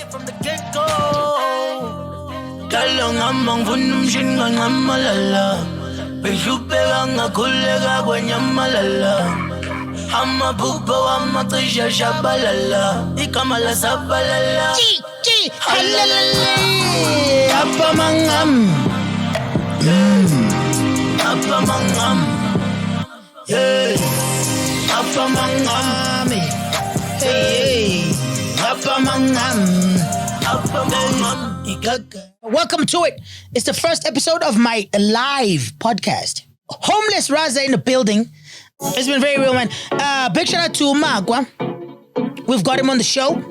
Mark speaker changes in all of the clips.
Speaker 1: from the get-go. Kalong among funumshin ngamalala. Bishupega ngakulega kwenyamalala. Amapupo amatisha shabalala. Ikamala sabalala. Chi halalala. Apamangam. Apamangam. Yeah. Apamangam. Hey. Welcome to it. It's the first episode of my live podcast. Homeless Raza in the building. It's been very real, man. Big shout out to Makwa. We've got him on the show.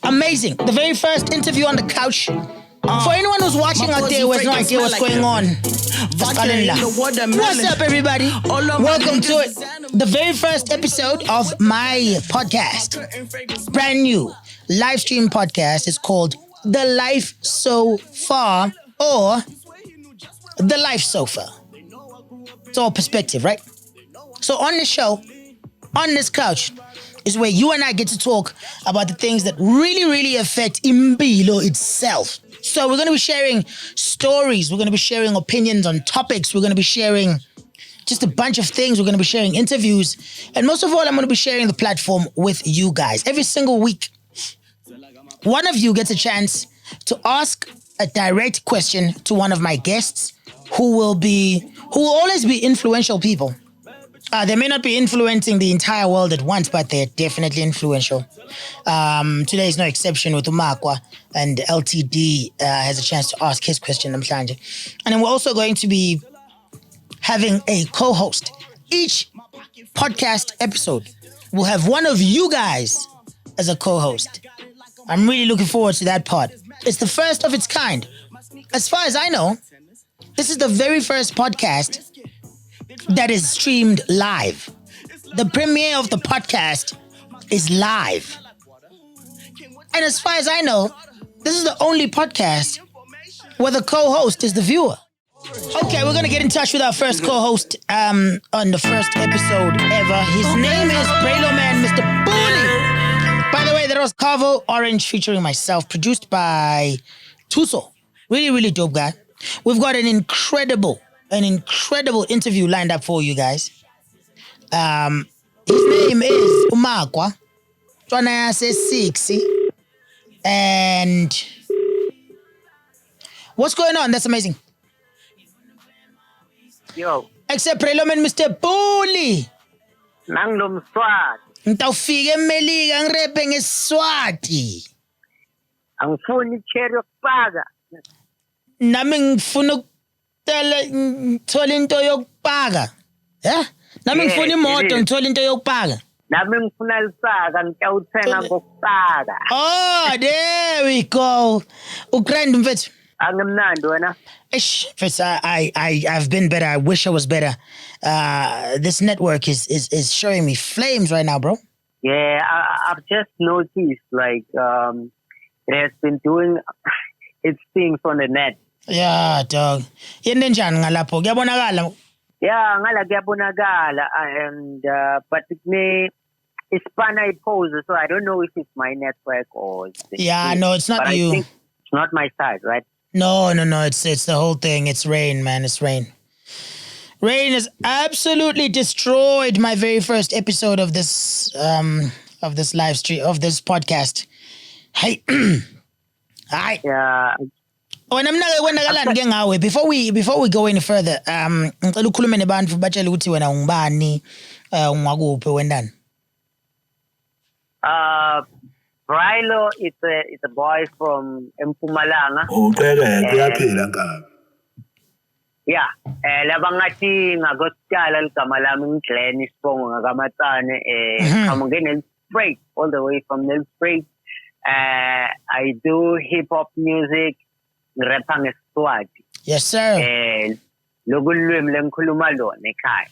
Speaker 1: Amazing. The very first interview on the couch. For anyone who's watching out there who has no idea what's going on, what's up, everybody? Welcome to it. The very first episode of my podcast. Brand new live stream podcast. It's called The Life So Far or The Life SoFa. It's all perspective, right? So on this show, on this couch, is where you and I get to talk about the things that really, really affect Impilo itself. So we're going to be sharing stories. We're going to be sharing opinions on topics. We're going to be sharing just a bunch of things. We're going to be sharing interviews. And most of all, I'm going to be sharing the platform with you guys. Every single week, one of you gets a chance to ask a direct question to one of my guests who will always be influential people. They may not be influencing the entire world at once, but they're definitely influential. Today is no exception with Makwa, and LTD has a chance to ask his question. And then we're also going to be having a co-host. Each podcast episode will have one of you guys as a co-host. I'm really looking forward to that part. It's the first of its kind. As far as I know, this is the very first podcast that is streamed live. The premiere of the podcast is live. And as far as I know, this is the only podcast where the co-host is the viewer. Okay, we're going to get in touch with our first co-host on the first episode ever. His name is Braillo man, Mr. Bully. By the way, that was Carvo Orange featuring myself, produced by Tuso. Really, really dope guy. We've got an incredible interview lined up for you guys. His name is Makwa. Twana says Sliqe. And what's going on? That's amazing.
Speaker 2: Yo.
Speaker 1: Except Braillo man, Mr. Bully.
Speaker 2: Nanglum Swati.
Speaker 1: Ngitawufika eMelika ngirepe ngeSwati.
Speaker 2: Angifuni cherry yokupaka.
Speaker 1: Nami ngifuna ngithola into yokupaka. Nami ngifuna imoto ngithola into yokupaka.
Speaker 2: Nami ngifuna lisaka ngiyawuthenga ngokupaka.
Speaker 1: Oh, there we go. Ugrand mfethu.
Speaker 2: Angimnandi wena.
Speaker 1: I've been better. I wish I was better. This network is showing me flames right now, bro.
Speaker 2: Yeah, I've just noticed like it has been doing its things on the net.
Speaker 1: Yeah, dog. Yende njani ngalapho? Kuyabonakala.
Speaker 2: Yeah, ngala kuyabonakala and but it's pana pose, so I don't know if it's my network or
Speaker 1: no, it's not
Speaker 2: but
Speaker 1: you.
Speaker 2: I think it's not my side, right?
Speaker 1: No, it's the whole thing. It's rain, man. It's rain. Rain has absolutely destroyed my very first episode of this live stream, of this podcast. Hey. Hi.
Speaker 2: Yeah.
Speaker 1: Before we go any further, ngicela ukhulume nebantu batshele ukuthi wena ungubani, ungakuphi wendani.
Speaker 2: Braillo is a boy from Mpumalanga. Yeah, labangathi ngakosikala ligama lami ngiglen isibongo ngakamatsane ngamongene straight all the way from Nelspruit. I do hip hop music, ngirepa ngeSiswati.
Speaker 1: Yes sir.
Speaker 2: Lokulwimi lengikhuluma lona ekhaya.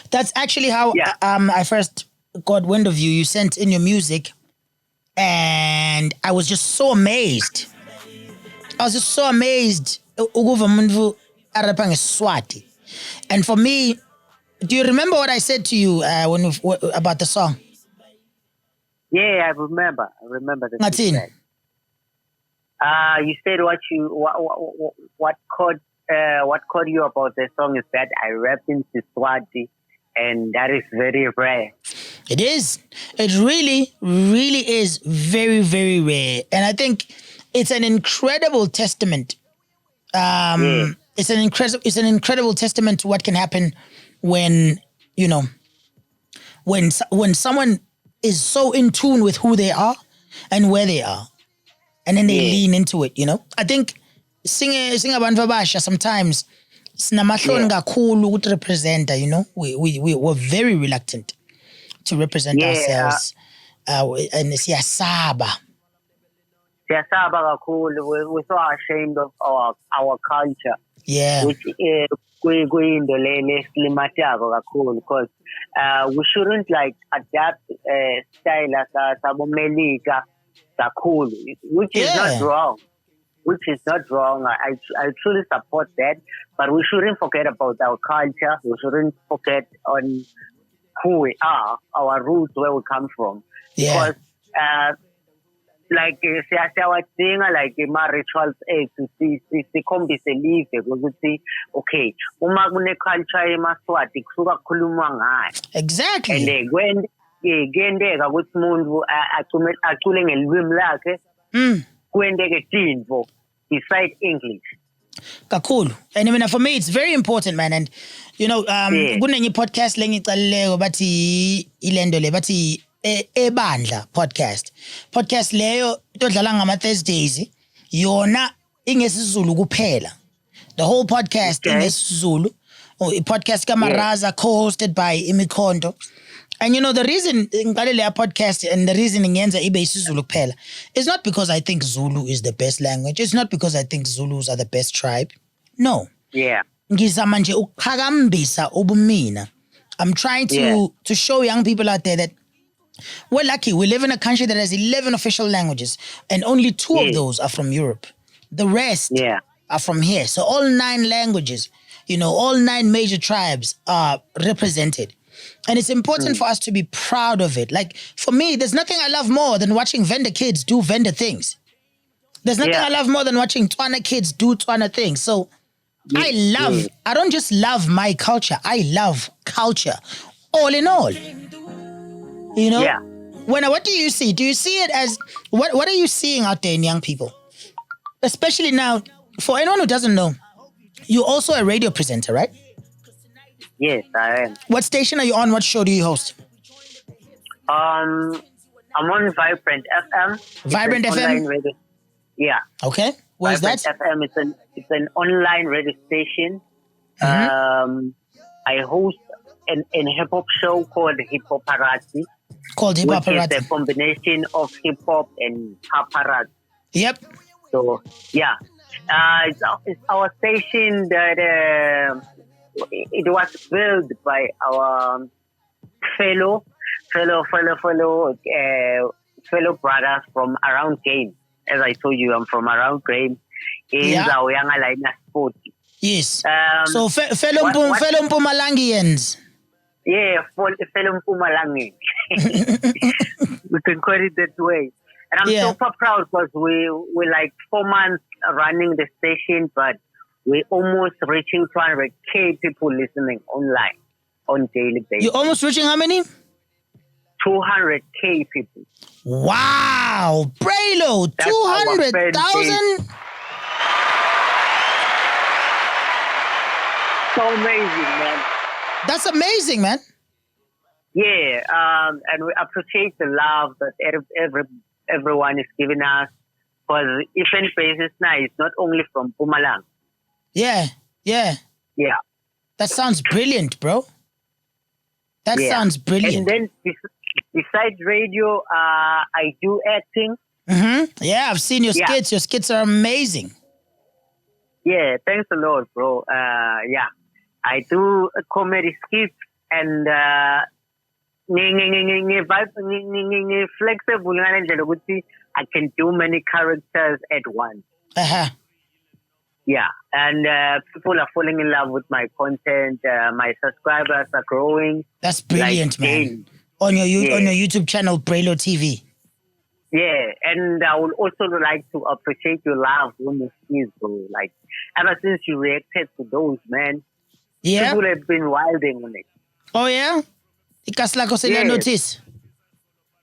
Speaker 1: That's actually how I first got wind of you. You sent in your music and I was just so amazed. Ukuva umuntu arapa ngeSiswati. And for me, do you remember what I said to you about the song?
Speaker 2: Yeah, I remember the
Speaker 1: Ngathini?
Speaker 2: You said what caught you about the song is that I rap in Siswati, and that is very rare.
Speaker 1: It is. It really, really is very, very rare. And I think it's an incredible testament. It's an incredible testament to what can happen when, when someone is so in tune with who they are and where they are. And then they lean into it, I think sing abantu abasha sometimes sinamahloni kakhulu ukuthi representa, we were very reluctant to represent ourselves, and siyasaba
Speaker 2: kakhulu. We're so ashamed of our culture, which kuyinto le esilimatako kakhulu, because we shouldn't like adapt style sabomelika kakhulu, which is not wrong. I truly support that, but we shouldn't forget about our culture. We shouldn't forget on who we are, our roots, where we come from. Because like siyawadinga like ma-rituals ethu sikhombise live ukuthi okay, uma kune-culture yemaswati kusuka kukhulumwa ngayo.
Speaker 1: Exactly.
Speaker 2: And kuyenteka ukuthi umuntu acule ngelwimi lakhe, kwenteke tintfo beside English.
Speaker 1: Kakhulu. And I mean, for me, it's very important, man. And, kunenye podcast lengicalileko bathi ilendo le bathi ebandla podcast. Podcast leyo itodlala ngama-Thursdays, yona ingesiZulu kuphela. The whole podcast ingesiZulu. Podcast kaMarazA, co-hosted by Imikondo. And the reason ngiqalele podcast and the reason ngiyenza ibe isiZulu kuphela is not because I think Zulu is the best language. It's not because I think Zulus are the best tribe. No.
Speaker 2: Yeah.
Speaker 1: Ngizama nje ukuqhakambisa ubumina. I'm trying to show young people out there that we're lucky. We live in a country that has 11 official languages, and only 2 of those are from Europe. The rest are from here. So all 9 languages, all 9 major tribes are represented. And it's important for us to be proud of it. Like, for me, there's nothing I love more than watching vendor kids do vendor things. There's nothing I love more than watching Tswana kids do Tswana things. So I don't just love my culture. I love culture, all in all. What do you see? Do you see it as, what are you seeing out there in young people? Especially now, for anyone who doesn't know, you're also a radio presenter, right?
Speaker 2: Yes, I am.
Speaker 1: What station are you on? What show do you host?
Speaker 2: I'm on Vibrant FM.
Speaker 1: Vibrant FM?
Speaker 2: Radio. Yeah.
Speaker 1: Okay. Where's that?
Speaker 2: FM, it's an online radio station. I host an hip-hop show called Hip Hop Paparazzi.
Speaker 1: Called Hip Hop Paparazzi.
Speaker 2: Which is a combination of hip-hop and paparazzi.
Speaker 1: Yep.
Speaker 2: So, yeah. It's our station that... it was built by our fellow brothers from around Game. As I told you, I'm from around Game. In our young Alina Sport.
Speaker 1: Yes. So fellow Mpumalangians.
Speaker 2: Yeah, fellow Mpumalangi. We can call it that way. And I'm super proud because we're like 4 months running the station, but we're almost reaching 200K people listening online on daily basis.
Speaker 1: You're almost reaching how many?
Speaker 2: 200K people.
Speaker 1: Wow! Braillo, 200,000?
Speaker 2: So amazing, man.
Speaker 1: That's amazing, man.
Speaker 2: Yeah, and we appreciate the love that everyone is giving us. Because even basis now, it's not only from Mpumalanga.
Speaker 1: Yeah. That sounds brilliant, bro. That sounds brilliant.
Speaker 2: And then besides radio, I do acting.
Speaker 1: Yeah, I've seen your skits. Your skits are amazing.
Speaker 2: Yeah, thanks a lot, bro. I do comedy skits and flexible. I can do many characters at once. Yeah, and people are falling in love with my content. My subscribers are growing.
Speaker 1: That's brilliant, man. On your YouTube channel, Braillo TV.
Speaker 2: Yeah, and I would also like to appreciate your love on the skills, bro. Like, ever since you reacted to those, man,
Speaker 1: Yeah.
Speaker 2: people have been wilding on it.
Speaker 1: Oh yeah. Ikas lako sila
Speaker 2: Yes,
Speaker 1: notice.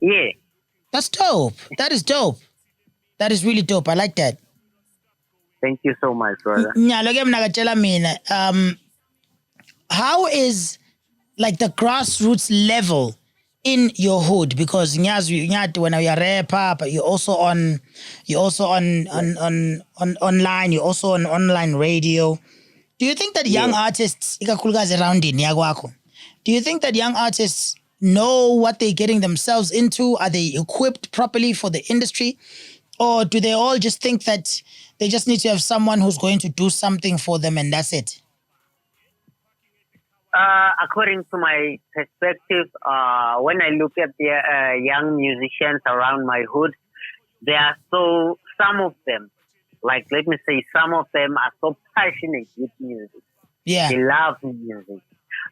Speaker 2: yeah.
Speaker 1: That's dope. That is dope. That is really dope. I like that.
Speaker 2: Thank you so much, brother.
Speaker 1: Nyalo ke mna katshela mina how is like the grassroots level in your hood, because nyazi when you're a rapper but you're also on online, you're also on online radio. Do you think that young artists, ikakhulukazi around in yakwakho, do you think that young artists know what they're getting themselves into? Are they equipped properly for the industry? Or do they all just think that they just need to have someone who's going to do something for them and that's it?
Speaker 2: According to my perspective, when I look at the young musicians around my hood, some of them, like let me say, some of them are so passionate with music.
Speaker 1: Yeah.
Speaker 2: They love music.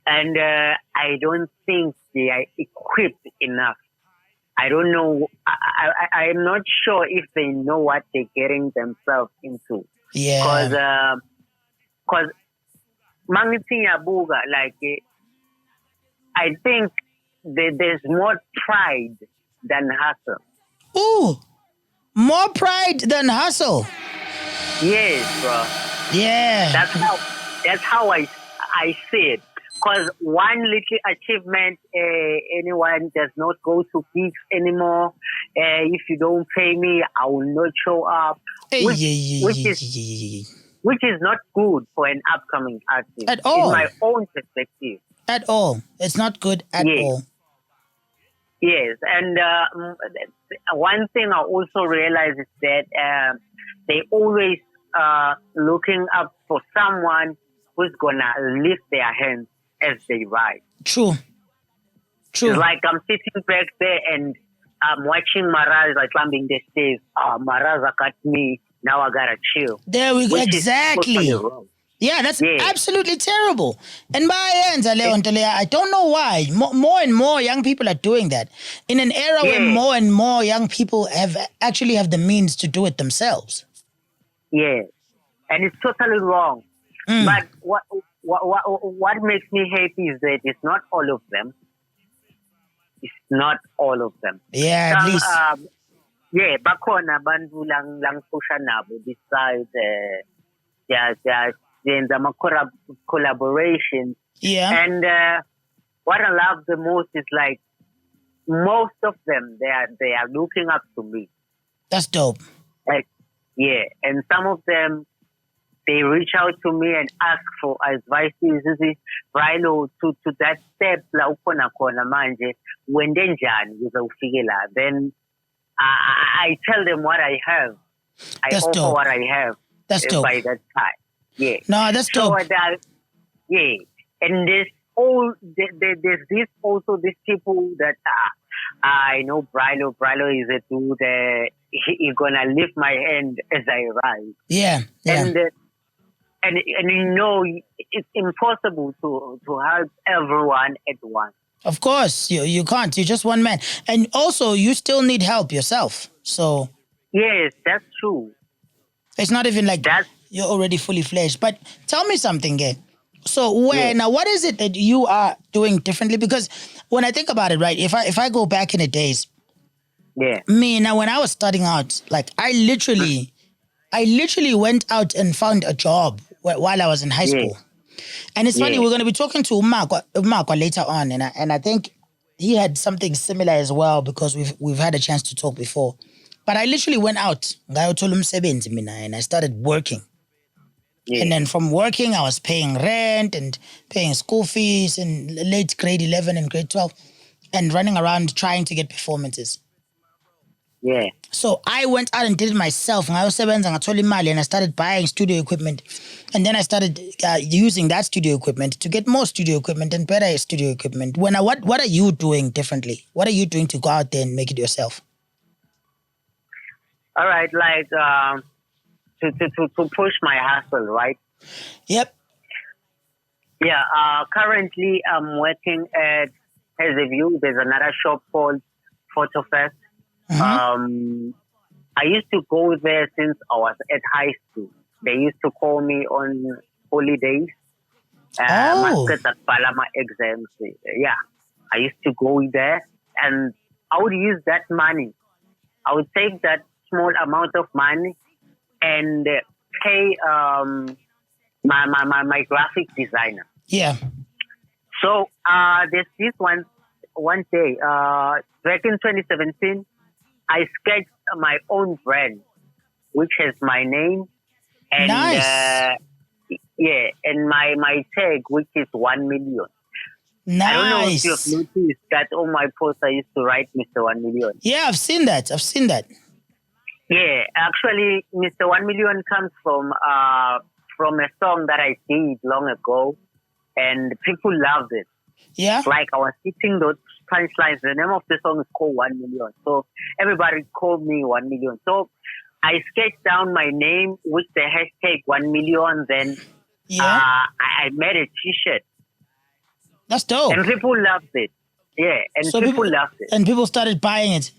Speaker 2: And I don't think they are equipped enough. I don't know. I'm not sure if they know what they're getting themselves into.
Speaker 1: Yeah.
Speaker 2: Because Mangitia Buga, like, I think there's more pride than hustle.
Speaker 1: Ooh, more pride than hustle.
Speaker 2: Yes, bro.
Speaker 1: Yeah.
Speaker 2: That's how I see it. Because one little achievement, anyone does not go to gigs anymore. If you don't pay me, I will not show up. Which is not good for an upcoming artist.
Speaker 1: At all.
Speaker 2: In my own perspective.
Speaker 1: At all. It's not good at all.
Speaker 2: Yes. And one thing I also realize is that they always looking up for someone who's going to lift their hands as they ride.
Speaker 1: True.
Speaker 2: It's like I'm sitting back there and I'm watching MarazA climbing the stairs. MarazA cut me. Now I gotta chill.
Speaker 1: There we go. Exactly. Yeah, that's absolutely terrible. And I don't know why. More and more young people are doing that. In an era where more and more young people actually have the means to do it themselves.
Speaker 2: Yeah. And it's totally wrong. But what makes me happy is that it's not all of them. It's not all of them.
Speaker 1: Yeah, at least.
Speaker 2: Bakhona abantu lang pusha nabo besides collaboration.
Speaker 1: Yeah.
Speaker 2: And what I love the most is like most of them they are looking up to me.
Speaker 1: That's dope.
Speaker 2: Like, yeah, and some of them they reach out to me and ask for advice. Braillo, to that step la ukhona khona manje wende njani ukuze ufike la. Then I tell them what I have. I offer
Speaker 1: dope.
Speaker 2: what I have.
Speaker 1: That's dope.
Speaker 2: By that time. Yeah.
Speaker 1: No, that's dope.
Speaker 2: And there's this also these people that I know Braillo is a dude he's gonna lift my hand as I rise.
Speaker 1: Yeah.
Speaker 2: And you know it's impossible to help everyone at once.
Speaker 1: Of course, you can't. You're just one man. And also, you still need help yourself. So
Speaker 2: yes, that's true.
Speaker 1: It's not even like you're already fully fledged. But tell me something, Gay. So now what is it that you are doing differently? Because when I think about it, right, if I go back in the days, me now when I was starting out, like I literally went out and found a job while I was in high school. And it's funny, we're going to be talking to Makwa later on, and I think he had something similar as well because we've had a chance to talk before. But I literally went out, and I started working. Yeah. And then from working, I was paying rent and paying school fees in late grade 11 and grade 12 and running around trying to get performances.
Speaker 2: Yeah.
Speaker 1: So I went out and did it myself. And I started buying studio equipment. And then I started using that studio equipment to get more studio equipment and better studio equipment. What are you doing differently? What are you doing to go out there and make it yourself?
Speaker 2: All right, like to push my hustle, right?
Speaker 1: Yep.
Speaker 2: Yeah. Currently, I'm working at As a View. There's another shop called Photofest. I used to go there since I was at high school. They used to call me on holidays. Exams. Yeah, I used to go there, and I would use that money. I would take that small amount of money and pay my graphic designer.
Speaker 1: Yeah.
Speaker 2: So there's this one day back in 2017, I sketched my own brand, which has my name and
Speaker 1: nice.
Speaker 2: And my tag, which is 1 million.
Speaker 1: Nice.
Speaker 2: I don't know if you've noticed that on my post I used to write Mr. 1 Million.
Speaker 1: Yeah, I've seen that.
Speaker 2: Yeah, actually, Mr. 1 Million comes from a song that I did long ago, and people loved it.
Speaker 1: Yeah.
Speaker 2: Like I was hitting those punchlines. The name of the song is called 1 Million. So everybody called me 1 Million. So I sketched down my name with the hashtag 1 million. Then I made a T-shirt.
Speaker 1: That's dope.
Speaker 2: And people loved it. Yeah, and so people loved it.
Speaker 1: And people started buying it.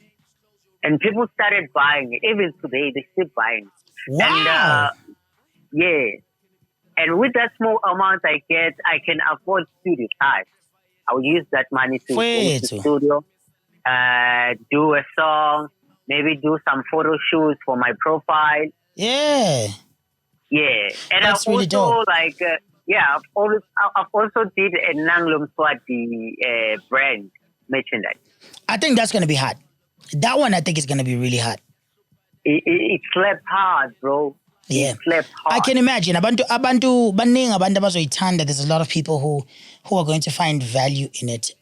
Speaker 2: And people started buying it. Even today, they still buying it.
Speaker 1: Wow.
Speaker 2: And and with that small amount I get, I can afford studio time. I will use that money to go to the studio, do a song, maybe do some photo shoots for my profile.
Speaker 1: Yeah.
Speaker 2: Yeah. And
Speaker 1: that's
Speaker 2: I
Speaker 1: really
Speaker 2: also
Speaker 1: dope.
Speaker 2: I've also did a Nanglum Swati brand merchandise.
Speaker 1: I think that's going to be hot. That one I think is going to be really hot.
Speaker 2: It slapped hard, bro.
Speaker 1: Yeah.
Speaker 2: It slapped hard.
Speaker 1: I can imagine. There's a lot of people who are going to find value in it.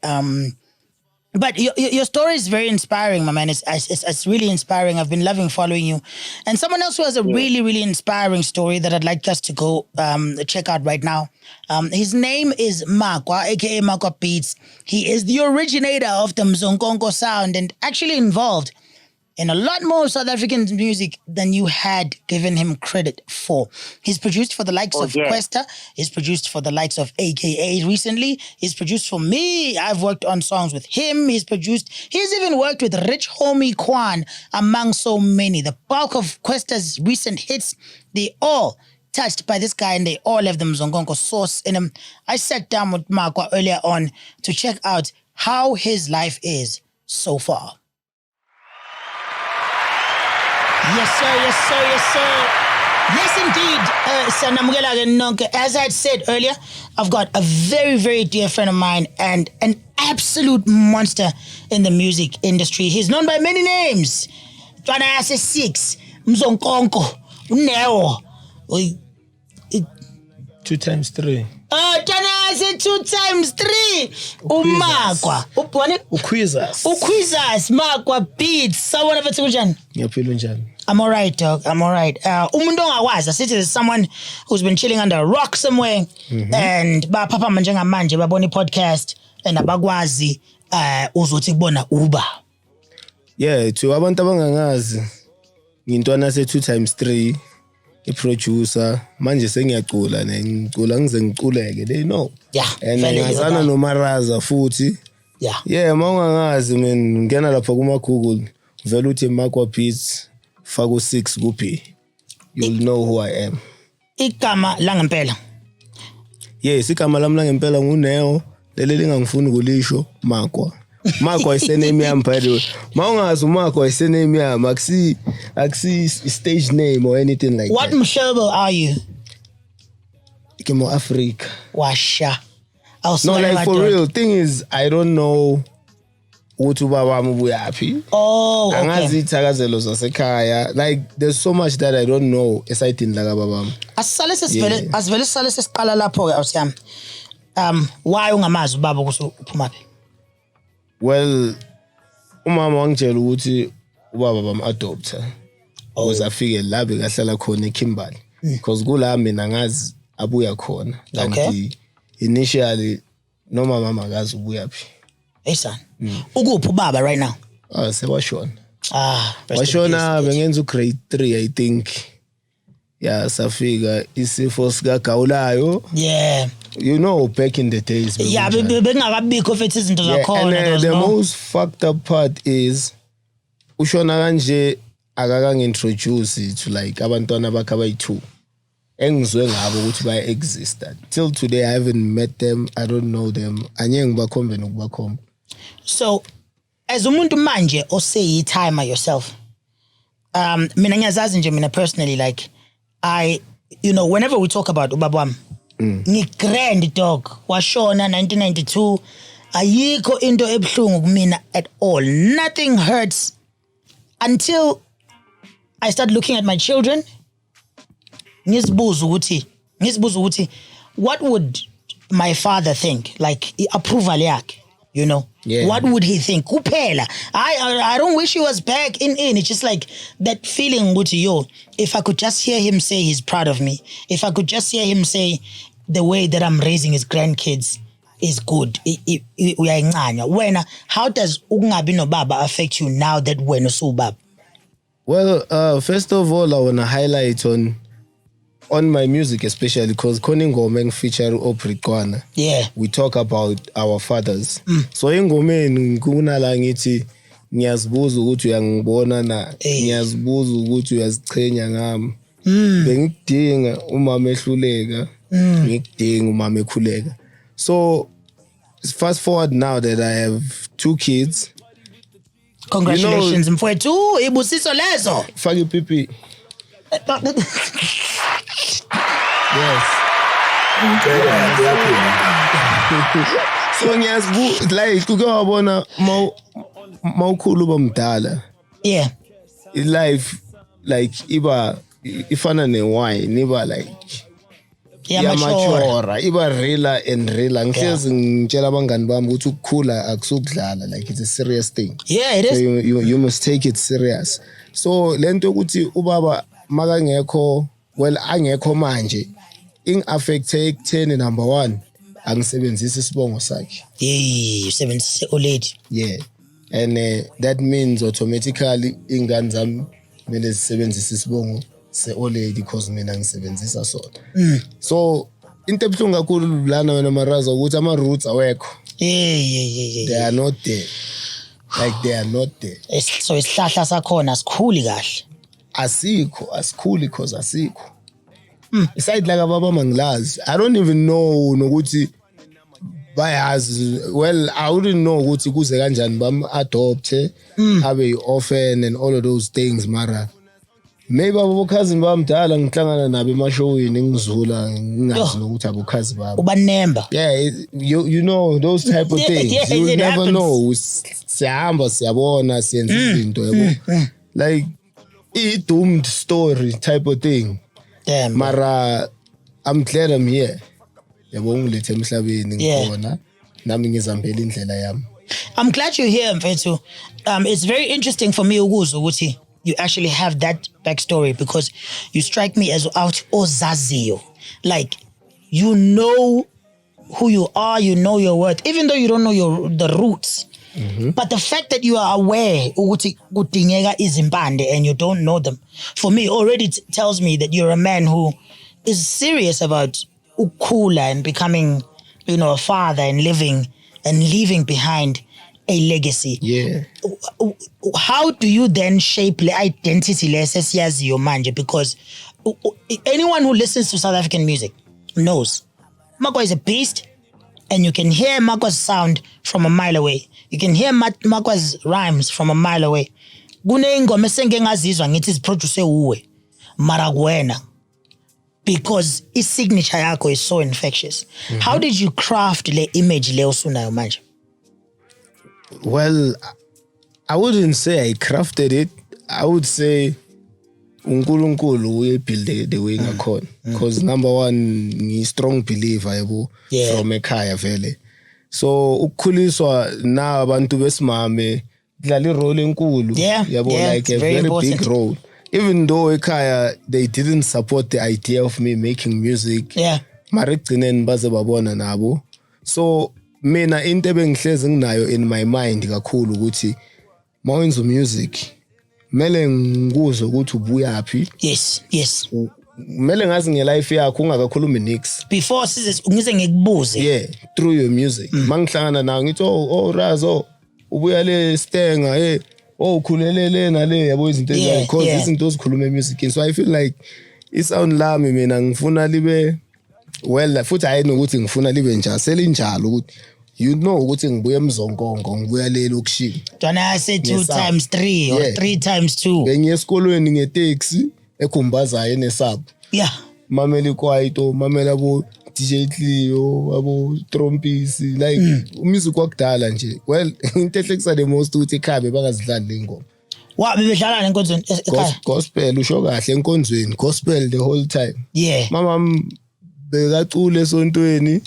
Speaker 1: But your story is very inspiring, my man. It's really inspiring. I've been loving following you. And someone else who has a really, really inspiring story that I'd like us to go check out right now. His name is Makwa, aka Makwa Beats. He is the originator of the Mzonkonko sound and actually involved in a lot more South African music than you had given him credit for. He's produced for the likes of KWESTA. He's produced for the likes of AKA recently. He's produced for me. I've worked on songs with him. He's even worked with Rich Homie Kwan, among so many. The bulk of KWESTA's recent hits, they all touched by this guy and they all have the Mzonkonko sauce in them. I sat down with Makwa earlier on to check out how his life is so far. Yes, sir. Yes, indeed. As I had said earlier, I've got a very, very dear friend of mine and an absolute monster in the music industry. He's known by many names. Twana 6, Mzonkonko, Neo.
Speaker 3: 2 times 3.
Speaker 1: Twana 2 times 3. Umakwa. Ukwizas, Makwa Beats. Someone of it. I'm all right, dog. I'm all right. Umuntu ongawazi, asithi there's someone who's been chilling under a rock somewhere and bapapa njengamanje babona podcast and abakwazi uzothi kubona Uber.
Speaker 3: Yeah, to abantu abangangazi ngintwana 2 times 3 i-producer manje sengiyacula ngicula ngize ngiculeke they know.
Speaker 1: Yeah.
Speaker 3: And ngazana no MarazA futhi. Yeah, mawungangazi mina ngena lapha kuma Google vele uthi Makwa Beats Fago 6 Gupi. You'll know who I am.
Speaker 1: Igama langempela.
Speaker 3: Yes, igama lami langempela nguNeo. Leli lingangifuni ukulisho Makwa. Makwa is the name yami by the way. Mawungazi uMakwa is the name yami. Akusi stage name or anything like
Speaker 1: what
Speaker 3: that.
Speaker 1: What mhlobo are you?
Speaker 3: Kimo Africa.
Speaker 1: Washa.
Speaker 3: No, like for real. Thing is, I don't know ukuthi ubaba wami ubuyaphi.
Speaker 1: Oh, okay.
Speaker 3: Angazi ithakazelo zasekhaya. Like there's so much that I don't know esayidini la kababa wami.
Speaker 1: Asivele sesiqala lapho ke awusiyami. Why ungamazi ubaba ukuthi uphumaphi?
Speaker 3: Well, umama wangitshela ukuthi ubaba bam-adopter. Ukuze afike la bekahlala khona eKimberley. Because kula mina ngazi abuya khona. Kanti initially noma mama akazi ubuyaphi.
Speaker 1: Hey son. Ukuphi ubaba right now?
Speaker 3: Sewashona. Washona bengenza grade 3 I think. Yeah, safika isifo sika gawulayo.
Speaker 1: Yeah.
Speaker 3: You know back in the days.
Speaker 1: Yeah, bekungakabikho fethi izinto zakhona.
Speaker 3: And the most fucked up part is ushona kanje akakangintroduce to like abantwana bakhe abayi2 engizwe ngabo ukuthi baya exist. Till today I haven't met them, I don't know them. Anye ngibakhombe nokubakhomba.
Speaker 1: So as umuntu manje osay timer yourself, mina ngiyazazi nje mina personally, like I, you know, whenever we talk about ubaba wami, ngi-grand dog washona 1992, ayikho into ebuhlungu kumina at all. Nothing hurts until I start looking at my children. Ngizibuza ukuthi what would my father think, like approval yakhe, you know?
Speaker 3: Yeah.
Speaker 1: What would he think? Kuphela. I don't wish he was back in. It's just like that feeling with yo, if I could just hear him say he's proud of me, if I could just hear him say the way that I'm raising his grandkids is good. Wena, how does ukungabi nobaba affect you now that wena usubaba?
Speaker 3: Well, first of all, I want to highlight on my music, especially because Koningomeng feature Oprikwana.
Speaker 1: Yeah.
Speaker 3: We talk about our fathers. So ingomeni kunala ngithi ngiyazibuza ukuthi uyangibona na, ngiyazibuza ukuthi uyazichenya ngami. Bengidinga umama ehluleka, ngikudinga umama ekhuleka. So fast forward now that I have 2 kids.
Speaker 1: Congratulations, mfowethu, ibusiso lezo.
Speaker 3: Faka ipipi. Yes. So ngiyazibuza like uke wabona mawukhulu bamdala.
Speaker 1: Yeah.
Speaker 3: Life like iba ifana newine, iba like yamachora, iba realer and realer. Ngihlezi ngitshela abangani bami ukuthi ukukhula akusukudlala, like it's a serious thing.
Speaker 1: Yeah, it is.
Speaker 3: So you must take it serious. So lento ukuthi ubaba makangekho, well angekho manje, ing affecte ekutheni number 1 angisebenzisa isibongo sakhe.
Speaker 1: Yeah, usebenzise olady.
Speaker 3: Yeah. And that means automatically ingane zami kumele zisebenzise isibongo se-olady because mina ngisebenzisa sona. So into ebuhlungu kakhulu lana wena MarazA ukuthi ama-roots awekho.
Speaker 1: Yeah.
Speaker 3: They are not there. Like they are not there.
Speaker 1: So isihlahla sakhona asikhuli kahle.
Speaker 3: Asikhuli because asikho. Aside like ababa mangilazi, I don't even know nokuthi bayazi. Well, I wouldn't know ukuthi kuze kanjani bam adopte, abe orphan and all of those things, mara maybe abo cousin bamdala ngihlangana nabo emashowini ngizula ngingazi nokuthi abo cousin babo
Speaker 1: ubanemba.
Speaker 3: Yeah, you know those type of things.
Speaker 1: Yeah,
Speaker 3: you never
Speaker 1: happens.
Speaker 3: know. Siyahamba siyabona siyenza izinto yabo. Like a doomed story type of thing.
Speaker 1: Damn.
Speaker 3: Mara I'm glad I'm here. Yabo ngilithe emhlabeni ngibona nami ngizambela indlela yami.
Speaker 1: I'm glad you're here, mfethu. It's very interesting for me ukuzwa ukuthi you actually have that backstory, because you strike me as out ozaziyo. Like, you know who you are, you know your worth, even though you don't know the roots. But the fact that you are aware ukuthi kudingeka izimpande and you don't know them, for me already tells me that you're a man who is serious about ukukhula and becoming, you know, a father and living and leaving behind a legacy.
Speaker 3: Yeah.
Speaker 1: How do you then shape the identity lesesiyaziyo manje? Because anyone who listens to South African music knows Makwa is a beast, and you can hear Makwa's sound from a mile away. You can hear Makwa's rhymes from a mile away. Kune ingoma esenge ngazizwa ngithi ziproduce uwe mara kuwena, because his signature yakho is so infectious. How did you craft le image le osunayo manje?
Speaker 3: Well, I wouldn't say I crafted it. I would say uNkulunkulu uyebuild the way ngakhona, because number 1 ngi strong believer yabo from ekhaya vele. So ukukhuliswa na abantu besimame dlala irole enkulu yabo, like a very big role. Even though ekhaya they didn't support the idea of me making music. Mara egcineni baze babona nabo. So mina into ebengihlezi nginayo in my mind kakhulu ukuthi mawenza music mele ngikuzwe ukuthi ubuyaphi.
Speaker 1: Yes.
Speaker 3: Mele ngazi ngelife yakho ungakakhulumi nix
Speaker 1: before ngize ngikubuze.
Speaker 3: Yeah, through your music. Mangihlangana nawe ngithi oh Razo ubuya le Stenga, khulelele nale yabo izinto eziyayo because izinto ozikhuluma music. So I feel like isound lami mina ngifuna libe well futhi hayi nokuthi ngifuna libe njalo selinjalo ukuthi you know ukuthi ngibuye emzonkongo ngibuya lelo kushini.
Speaker 1: Don't I say 2 times 3 or 3 times 2.
Speaker 3: Bengiye esikolweni ngetaxi ekhumbazayo enesabo.
Speaker 1: Yeah.
Speaker 3: Mamela ikwaito, mamela abo DJ Cleo, abo trompisi like music wakudala nje. Well into ehlekisa the most ukuthi ikhabe bangazidlali lengoma.
Speaker 1: Wa bebedlala enkonzweni ekhaya.
Speaker 3: Gospel usho kahle enkonzweni, gospel the whole time.
Speaker 1: Yeah.
Speaker 3: Mama bekacule esontweni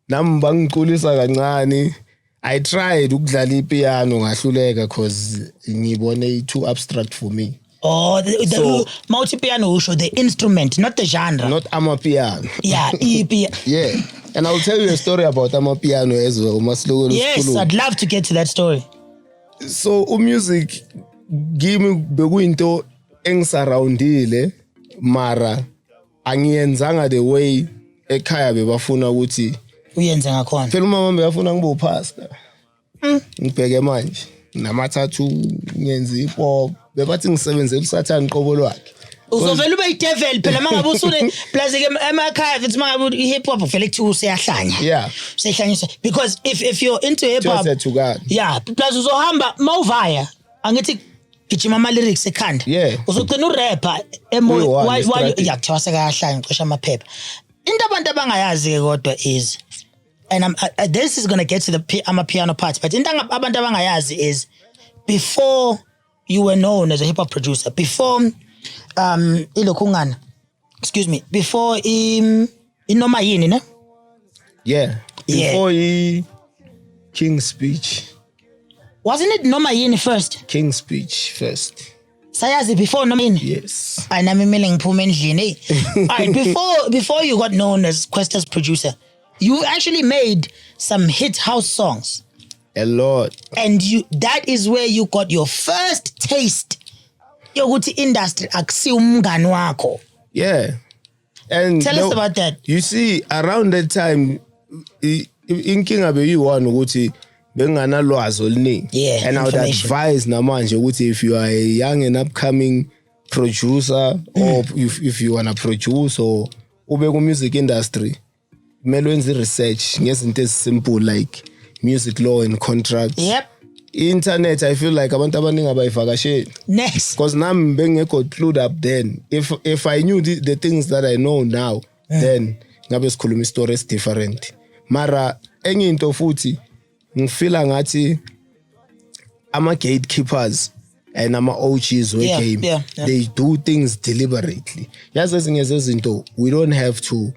Speaker 3: nami bangiculisa kancane. I tried ukudlala ipiano ngahluleka because ngibone too abstract for me.
Speaker 1: Oh, the multi-piano will show the instrument, not the genre.
Speaker 3: Not Amapiano.
Speaker 1: Yeah,
Speaker 3: yeah. And I'll tell you a story about Amapiano as well.
Speaker 1: Yes, I'd love to get to that story.
Speaker 3: So, music give me bekuyinto engisurroundile mara angiyenzanga the way ekhaya bebafuna ukuthi
Speaker 1: uyenze ngakhona.
Speaker 3: Phela umama beyafuna ngibe upastor. Ngibheke manje namathathu ngenza ipop bebathi ngisebenzele uSathane qobo lwakhe.
Speaker 1: Uzovela ube idevil phela mangabe usune plus emakhaya futhi mangabe ihip hop vele kuthi useyahlanya.
Speaker 3: Yeah.
Speaker 1: Usehlanyisa because if you're into hip hop. Yeah, plus uzohamba mawuvaya angithi gijima ama lyrics ekhanda.
Speaker 3: Yeah.
Speaker 1: Uzogcina urapper why yakuthiwa sekahlanya cisha amaphepha. Into abantu abangayazi ke kodwa is and this is going to get to the Amapiano part, but into abantu abangayazi is before you were known as a hip hop producer, before ilokungana, excuse me, before inoma yini ne?
Speaker 3: Yeah. Before King's Speech.
Speaker 1: Wasn't it noma yini first?
Speaker 3: King's Speech first.
Speaker 1: Sayazi before noma yini?
Speaker 3: Yes.
Speaker 1: I nami mele ngiphume endlini. Alright, before you got known as KWESTA's producer, you actually made some hit house songs.
Speaker 3: A lot.
Speaker 1: And that is where you got your first taste yokuthi industry akusi umngani wakho.
Speaker 3: Yeah. And
Speaker 1: tell us about that.
Speaker 3: You see, around that time inkinga beyiwona ukuthi benganalwazi oluningi.
Speaker 1: Yeah.
Speaker 3: And I would advise namanje ukuthi if you are a young and upcoming producer or if you wanna produce or ube ku music industry, kumele wenze research ngezinto ezisimple like music law and contracts.
Speaker 1: Yep.
Speaker 3: Internet, I feel like abantu abaningi abayivakasheli.
Speaker 1: Next.
Speaker 3: Because nami bengekho clued up then. If I knew the things that I know now, then ngabe sikhuluma stories different. Mara enye into futhi ngifila ngathi ama gatekeepers and ama OGs we game. They do things deliberately. Yazi ezinye zezinto we don't have to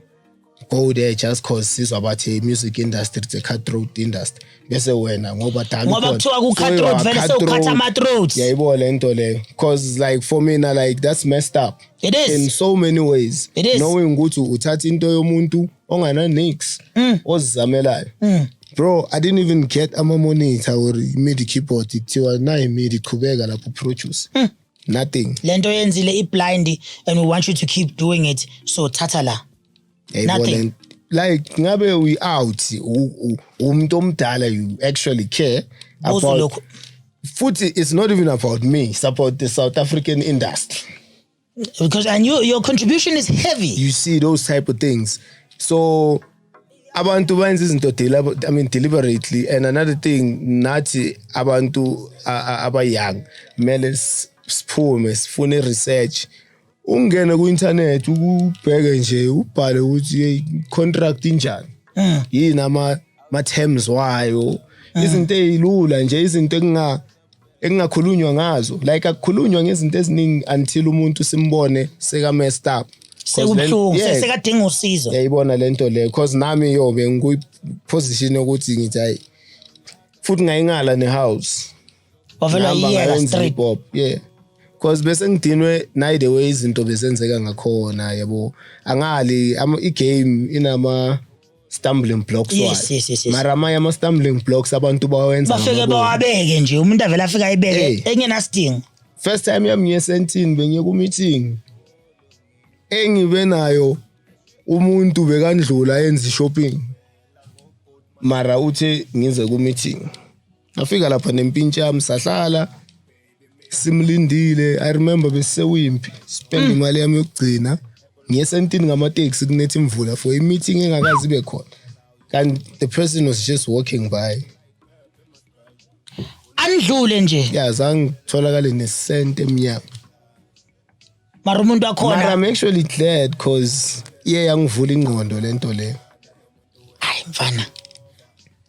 Speaker 3: go there just cause sizwa abathi music industry it's a cutthroat industry bese wena ngoba dala
Speaker 1: ngoba kuthiwa ku cutthroat vele sewukhatha ama throats.
Speaker 3: Yayibona lento le cause like for me na like that's messed up.
Speaker 1: It is
Speaker 3: in so many ways.
Speaker 1: It is.
Speaker 3: Knowing ukuthi uthatha into yomuntu ongana nix ozizamelayo. Bro, I didn't even get ama monitor or MIDI keyboard ithiwa nayi MIDI qhubeka lapho produce. Nothing.
Speaker 1: Lento yenzile iblind and we want you to keep doing it so thatha la. Nothing.
Speaker 3: Like ngabe we out umuntu omdala you actually care about futhi it's not even about me, it's about the South African industry
Speaker 1: because and your contribution is heavy. You
Speaker 3: see those type of things. So abantu benza izinto deliberately. And another thing nathi abantu abayang mele siphume sifune research. Ungena ku internet ukubheke nje ubhale ukuthi contract injani. Yini ama terms wayo. Izinto ezilula nje izinto engakhulunywa ngazo. Like akukhulunywa ngezinto eziningi until umuntu simbone seka messed up.
Speaker 1: Sekubhlungu sekadinga usizo.
Speaker 3: Yayibona lento le because nami yobe ngiku position ukuthi ngithi hayi futhi ngayingala ne house.
Speaker 1: Wavela yiyela straight
Speaker 3: pop. Yeah. Because bese ngidinwe nayi the way izinto bezenzeka ngakhona yabo angali igame inama stumbling blocks
Speaker 1: yes.
Speaker 3: Mara ama stumbling blocks abantu bawenza
Speaker 1: bafike bawabeke nje umuntu avela afika ayibeke engena sidingo.
Speaker 3: First time yami ngesentini bengiye ku meeting engibe nayo umuntu bekandlula enza shopping mara uthe ngize ku meeting afika lapha nempintshi yami sahlala simlindile. I remember besewimpi spend imali yami yokugcina ngiyesentini ngamateksi kunethi imvula for a meeting engakazi ibe khona, and the person was just walking by.
Speaker 1: Andlule nje.
Speaker 3: Yeah, zange tholakale nesent emnyama.
Speaker 1: Mara umuntu wakhona.
Speaker 3: I'm actually glad because yangivula ingqondo lento le.
Speaker 1: Hayi mfana.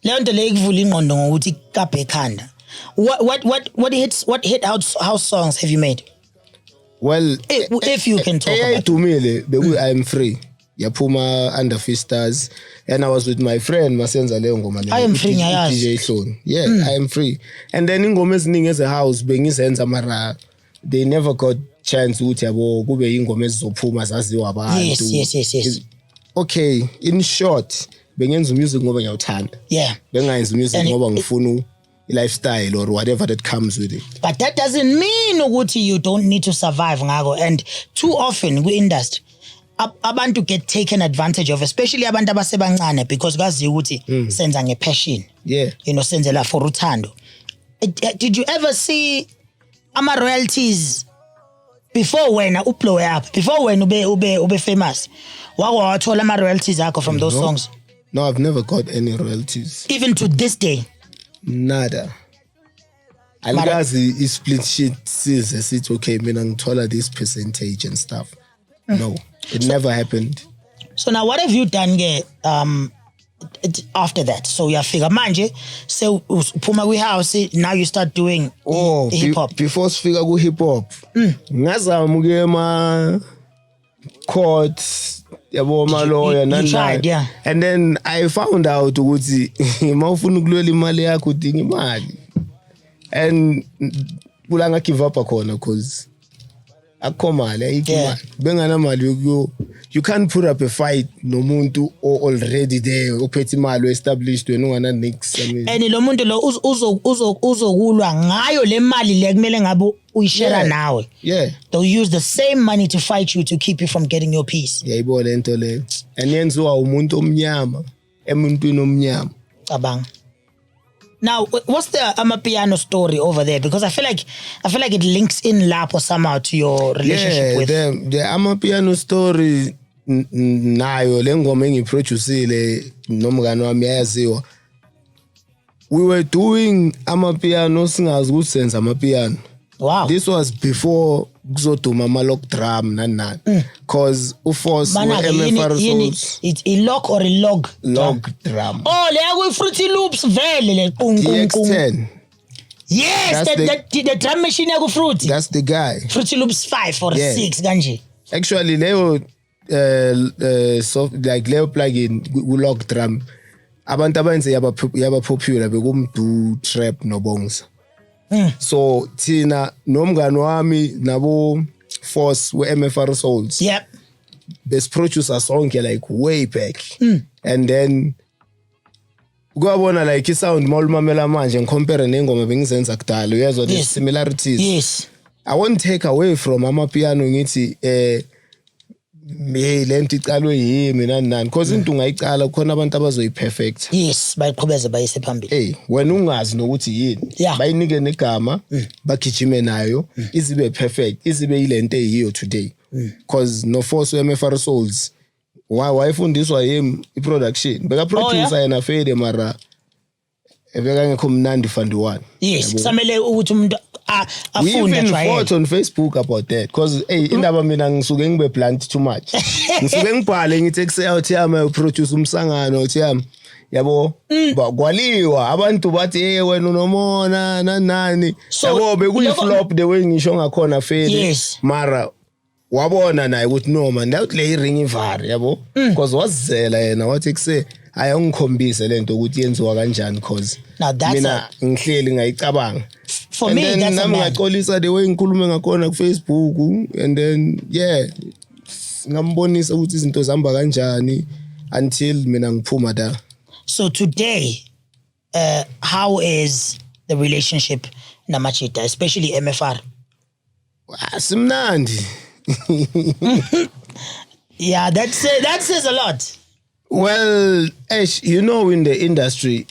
Speaker 1: Le nto le ikuvula ingqondo ngokuthi kaphe ekhanda. What hit house songs have you made?
Speaker 3: Well,
Speaker 1: if you can talk about
Speaker 3: it. I'm free. Yaphuma under Fistas, and I was with my friend Masenza Leyo ngoma le.
Speaker 1: I am free
Speaker 3: DJ Hloni. Yeah, I am free. And then ingoma eziningi as a house bengizenza mara they never got chance ukuthi yabo kube ingoma ezizophuma zaziwa abantu.
Speaker 1: Yes.
Speaker 3: Okay, in short, bengenza music ngoba ngiyawuthanda.
Speaker 1: Yeah.
Speaker 3: Bengayenza music ngoba ngifuna lifestyle or whatever that comes with it.
Speaker 1: But that doesn't mean ukuthi you don't need to survive ngako, and too often kwi-industry abantu get taken advantage of, especially abantu abasebancane, because bazi ukuthi senza ngepassion.
Speaker 3: Yeah.
Speaker 1: You know, senzela for uthando. Did you ever see ama royalties before wena blow up, before wena ube famous? Wathola ama royalties akho from those songs?
Speaker 3: No, I've never got any royalties.
Speaker 1: Even to this day?
Speaker 3: Nada. Algazi is split shit says it's okay, mina ngithola this percentage and stuff. No, it never happened.
Speaker 1: So now what have you done after that? So uyafika manje so uphuma kwi-house, now you start doing hip hop.
Speaker 3: Before sifika ku hip hop ngazama ukuya ema courts yabo ma lawyer
Speaker 1: tried, yeah.
Speaker 3: And then I found out ukuthi mawufuna ukulwela imali yakho udinga imali, and kulanga give up khona because akomale ayikho bengana mali you can't put up a fight nomuntu already there ophethe imali established wena ungana next. I mean,
Speaker 1: and lo muntu lo uzokulwa ngayo le mali le kumele ngabe uyishare nawe.
Speaker 3: Yeah,
Speaker 1: they'll use the same money to fight you to keep you from getting your peace.
Speaker 3: Yayibona lento le, and yenziwa umuntu omnyama emuntwini omnyama.
Speaker 1: Abang. Now, what's the Amapiano story over there? Because I feel like it links in lapo somehow to your relationship with
Speaker 3: the Amapiano story. Nayo le ngoma engiproduceile nomngane wami yaziwa. We were doing Amapiano singazi ukuthi senza Amapiano.
Speaker 1: Wow.
Speaker 3: This was before kuzoduma ama-lock drum nani. Cause uForce MarazA
Speaker 1: it's a lock or a log
Speaker 3: drum.
Speaker 1: Oh, le ku-Fruity Loops vele le
Speaker 3: DX10.
Speaker 1: Yes, the drum machine yaku-Fruity.
Speaker 3: That's the guy.
Speaker 1: Fruity Loops 5 or 6 kanje.
Speaker 3: Actually leyo so like leyo plugin ku-lock drum abantu abenze yaba popular bekumdu trap nobongs. So thina nomngane wami nabo Force we-MFR Souls.
Speaker 1: Yep.
Speaker 3: Best producer sonke like way back. And then kwabona like isound mawulumamela manje ngicompare nengoma bengizenza kudala uyezwa the similarities.
Speaker 1: Yes.
Speaker 3: I won't take away from Amapiano ngithi lento iqalwe yimi nani because into ungayicala khona abantu abazoyiperfect.
Speaker 1: Yes, bayiqhubeze bayise phambili.
Speaker 3: Wena ungazi nokuthi yini bayinike negama bagijime nayo izibe perfect, izibe ilento eyiyo today. Because no Force MFR Souls wayefundiswa yimi iproduction beka producer yena Fede mara ebeka ngekho mnandi fund one.
Speaker 1: Yes, kusamele ukuthi umuntu
Speaker 3: we even fought on Facebook about that because indaba mina ngisuke ngibe blunt too much. Ngisuke ngibhale ngithi ekuseyawuthi yami uproduce umsangano uthi yami yabo bakwaliwa abantu bathi wena unomona nani yabo bekuyiflop the way ngisho ngakhona Fede mara wabona naye ukuthi no man that le ring ivari yabo because wazela yena wathi kuse ayongikhombise lento ukuthi yenziwa kanjani because mina ngihleli ngayicabanga.
Speaker 1: For me, that's a man.
Speaker 3: Ngaxolisa the way ngikhulume ngakhona ku Facebook and then ngambonisa ukuthi izinto zihamba kanjani until mina ngiphuma da.
Speaker 1: So today, how is the relationship namachita, especially MFR?
Speaker 3: Simnandi.
Speaker 1: Yeah, that says a lot.
Speaker 3: Well, you know, in the industry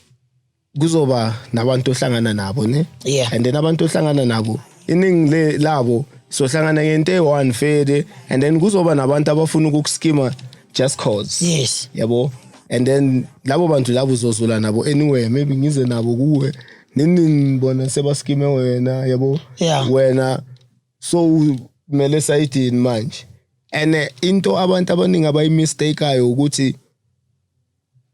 Speaker 3: kuzoba nabantu ohlangana nabo ne, and then abantu ohlangana nabo iningi labo sohlangana ngento e1 fede and then kuzoba nabantu abafuna ukuskima just cause.
Speaker 1: Yes.
Speaker 3: Yabo. And then labo bantu labo uzozula nabo anyway maybe ngize nabo kuwe nini ngibona sebaskime wena yabo.
Speaker 1: Yeah.
Speaker 3: Wena so mele sayidini manje. And into abantu abaningi abayimistake ayo ukuthi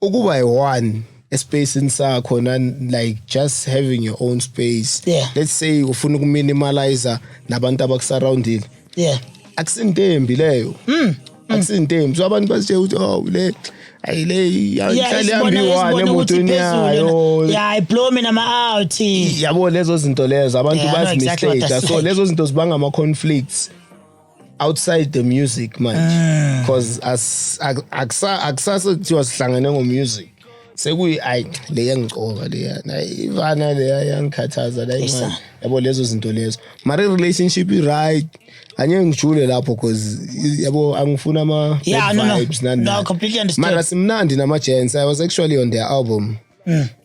Speaker 3: ukuba yi1 space insakho like just having your own space.
Speaker 1: Yeah.
Speaker 3: Let's say ufuna ukuminimalize nabantu abakusurroundile.
Speaker 1: Yeah.
Speaker 3: Akusintembi leyo. Akusintembi. So abantu basitshe ukuthi oh le ayile yahlali hambi1 emotweni yayo.
Speaker 1: Yeah, I blow me nama out.
Speaker 3: Yabo lezo zinto lezo abantu bazi mistake. So lezo zinto zibanga ama conflicts outside the music manje. Because as akusasa kuthiwa sihlangane ngomusic. Sekuyi ay le yangicoka le na ivana le yangikhathaza la imali yabo lezo zinto lezo mara relationship is right anye ngijule lapho because yabo angifuna ama vibes
Speaker 1: no completely understand
Speaker 3: mara simnandi nama gents I was actually on their album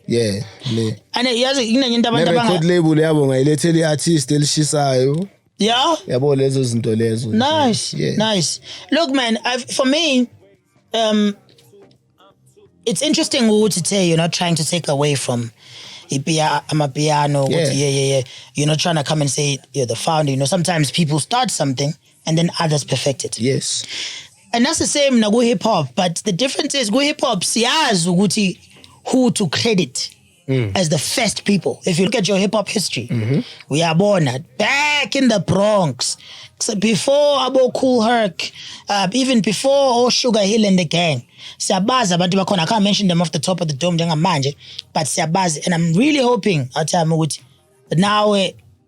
Speaker 3: yeah le
Speaker 1: and yazi inenye abantu
Speaker 3: abanga record label yabo ngayilethele artist elishisayo
Speaker 1: yeah
Speaker 3: yabo lezo zinto lezo
Speaker 1: nice yeah. Nice look man for me it's interesting what to say. You're not trying to take away from Amapiano. Yeah. You're not trying to come and say you're the founder. You know, sometimes people start something and then others perfect it.
Speaker 3: Yes.
Speaker 1: And that's the same na go hip hop. But the difference is go hip hop siyazi ukuthi who to credit as the first people. If you look at your hip hop history, we are born back in the Bronx. So before Abo Cool Herc, even before Sugar Hill and the gang. Siyabazi abantu bakhona. I can't mention them off the top of the dome njengamanje, but siyabazi, and I'm really hoping now